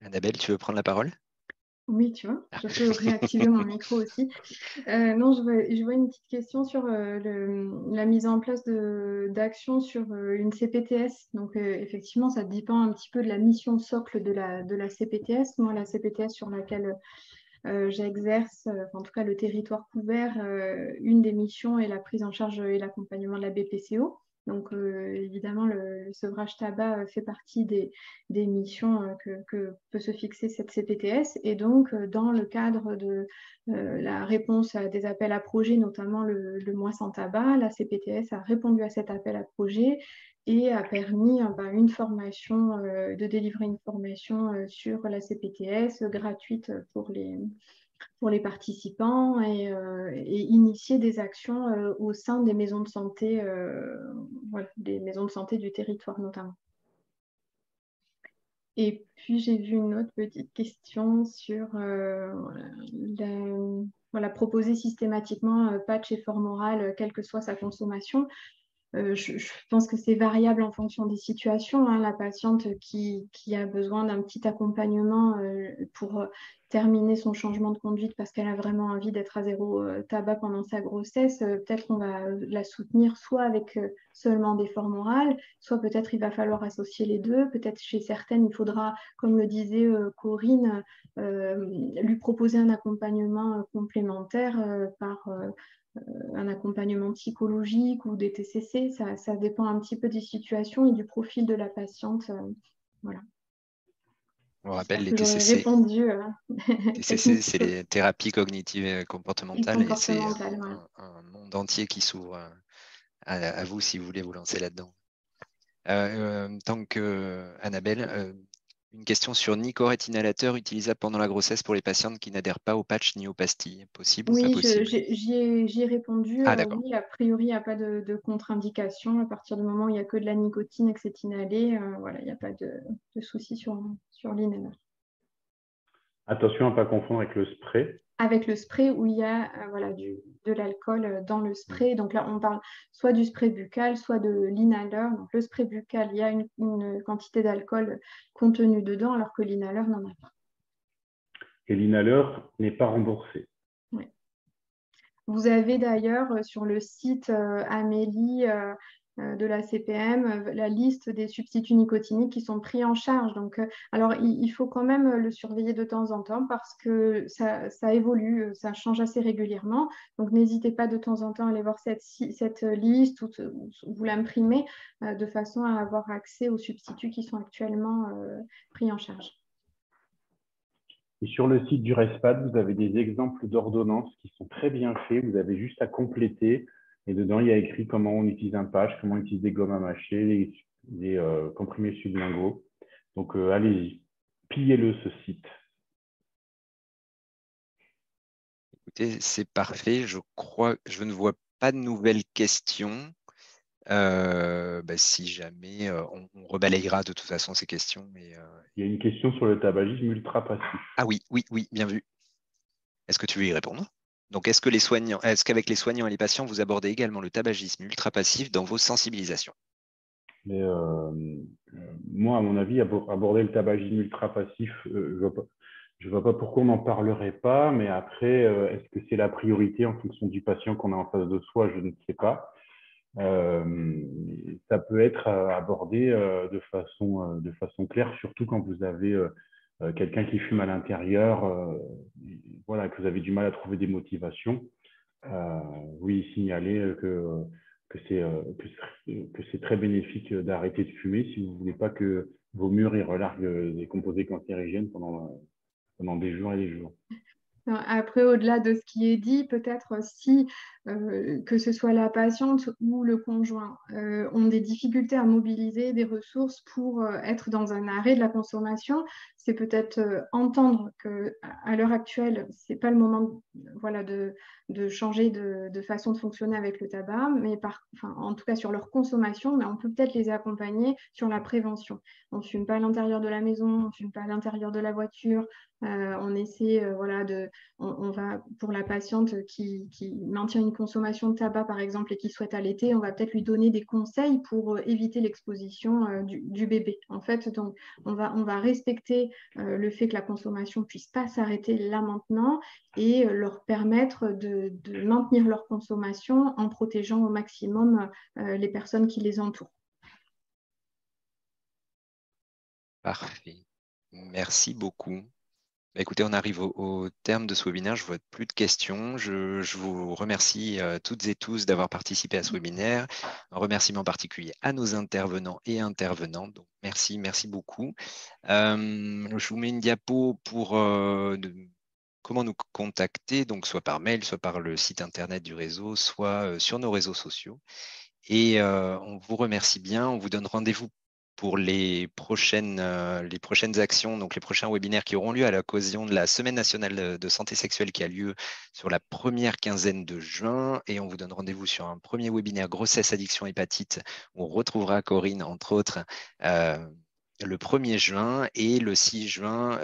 Annabelle, tu veux prendre la parole? Oui, tu vois, je peux réactiver mon micro aussi. Non, je vois une petite question sur la mise en place d'actions sur une CPTS. Donc, effectivement, ça dépend un petit peu de la mission socle de la CPTS. Moi, la CPTS sur laquelle j'exerce, en tout cas le territoire couvert, une des missions est la prise en charge et l'accompagnement de la BPCO. Donc, évidemment, le sevrage tabac fait partie des missions que peut se fixer cette CPTS. Et donc, dans le cadre de la réponse à des appels à projets, notamment le mois sans tabac, la CPTS a répondu à cet appel à projet et a permis une formation, de délivrer une formation sur la CPTS gratuite pour les participants et initier des actions au sein des maisons de santé, des maisons de santé du territoire notamment. Et puis j'ai vu une autre petite question sur proposer systématiquement patch et forme orale, quelle que soit sa consommation. Je pense que c'est variable en fonction des situations. Hein. La patiente qui a besoin d'un petit accompagnement pour terminer son changement de conduite parce qu'elle a vraiment envie d'être à zéro tabac pendant sa grossesse, peut-être on va la soutenir soit avec seulement des formes orales, soit peut-être il va falloir associer les deux. Peut-être chez certaines, il faudra, comme le disait Corinne, lui proposer un accompagnement complémentaire par un accompagnement psychologique ou des TCC, ça dépend un petit peu des situations et du profil de la patiente. Voilà. On rappelle les que j'aurais TCC. répondu. TCC, c'est les thérapies cognitives et comportementales, et c'est voilà. un monde entier qui s'ouvre à vous si vous voulez vous lancer là-dedans. Tant que Annabelle, une question sur Nicorette inhalateur utilisable pendant la grossesse pour les patientes qui n'adhèrent pas au patch ni aux pastilles. Possible ou pas Oui, possible? j'y ai répondu. Ah, d'accord. Oui, a priori, il n'y a pas de contre-indication. À partir du moment où il n'y a que de la nicotine et que c'est inhalé, voilà, il n'y a pas de souci sur l'inhaleur. Attention à ne pas confondre avec le spray. avec le spray où il y a voilà, de l'alcool dans le spray. Donc là, on parle soit du spray buccal, soit de l'inhaleur. Donc le spray buccal, il y a une quantité d'alcool contenue dedans, alors que l'inhaleur n'en a pas. Et l'inhaleur n'est pas remboursé. Oui. Vous avez d'ailleurs sur le site Amélie de la CPM la liste des substituts nicotiniques qui sont pris en charge. Donc, alors, il faut quand même le surveiller de temps en temps parce que ça évolue, ça change assez régulièrement. Donc, n'hésitez pas de temps en temps à aller voir cette liste ou vous l'imprimer de façon à avoir accès aux substituts qui sont actuellement pris en charge. Et sur le site du RESPAD, vous avez des exemples d'ordonnances qui sont très bien faits. Vous avez juste à compléter. Et dedans, il y a écrit comment on utilise un patch, comment on utilise des gommes à mâcher, les comprimés sublinguaux. Donc, allez-y, pillez-le, ce site. Écoutez, c'est parfait. Je crois que je ne vois pas de nouvelles questions. Si jamais, on rebalayera de toute façon ces questions. Mais, Il y a une question sur le tabagisme ultra passif. Ah oui, bien vu. Est-ce que tu veux y répondre? Donc, est-ce qu'avec les soignants et les patients, vous abordez également le tabagisme ultra-passif dans vos sensibilisations? Mais, moi, à mon avis, aborder le tabagisme ultra-passif, je vois pas pourquoi on n'en parlerait pas, mais après, est-ce que c'est la priorité en fonction du patient qu'on a en face de soi? Je ne sais pas. Ça peut être abordé de façon claire, surtout quand vous avez quelqu'un qui fume à l'intérieur, voilà, que vous avez du mal à trouver des motivations. Oui, signaler que c'est très bénéfique d'arrêter de fumer si vous ne voulez pas que vos murs y relarguent des composés cancérigènes pendant des jours et des jours. Après, au-delà de ce qui est dit, peut-être si, que ce soit la patiente ou le conjoint, ont des difficultés à mobiliser des ressources pour être dans un arrêt de la consommation, c'est peut-être entendre qu'à l'heure actuelle, ce n'est pas le moment voilà, de changer de façon de fonctionner avec le tabac, mais en tout cas sur leur consommation, mais on peut peut-être les accompagner sur la prévention. On ne fume pas à l'intérieur de la maison, on ne fume pas à l'intérieur de la voiture. On essaie voilà, on va, pour la patiente qui maintient une consommation de tabac, par exemple, et qui souhaite allaiter, on va peut-être lui donner des conseils pour éviter l'exposition du bébé. En fait, donc, on va respecter le fait que la consommation ne puisse pas s'arrêter là maintenant et leur permettre de maintenir leur consommation en protégeant au maximum les personnes qui les entourent. Parfait. Merci beaucoup. Écoutez, on arrive au terme de ce webinaire. Je ne vois plus de questions. Je vous remercie toutes et tous d'avoir participé à ce webinaire. Un remerciement particulier à nos intervenants et intervenantes. Donc, merci beaucoup. Je vous mets une diapo pour comment nous contacter, donc soit par mail, soit par le site internet du réseau, soit sur nos réseaux sociaux. Et on vous remercie bien. On vous donne rendez-vous pour les prochaines actions, donc les prochains webinaires qui auront lieu à l'occasion de la Semaine nationale de santé sexuelle qui a lieu sur la première quinzaine de juin. Et on vous donne rendez-vous sur un premier webinaire grossesse, addiction, hépatite, où on retrouvera Corinne, entre autres, le 1er juin et le 6 juin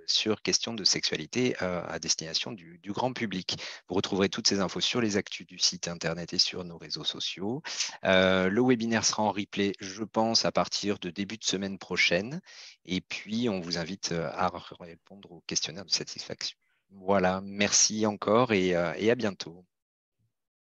sur questions de sexualité à destination du grand public. Vous retrouverez toutes ces infos sur les actus du site internet et sur nos réseaux sociaux. Le webinaire sera en replay, je pense, à partir de début de semaine prochaine. Et puis, on vous invite à répondre au questionnaire de satisfaction. Voilà, merci encore et à bientôt.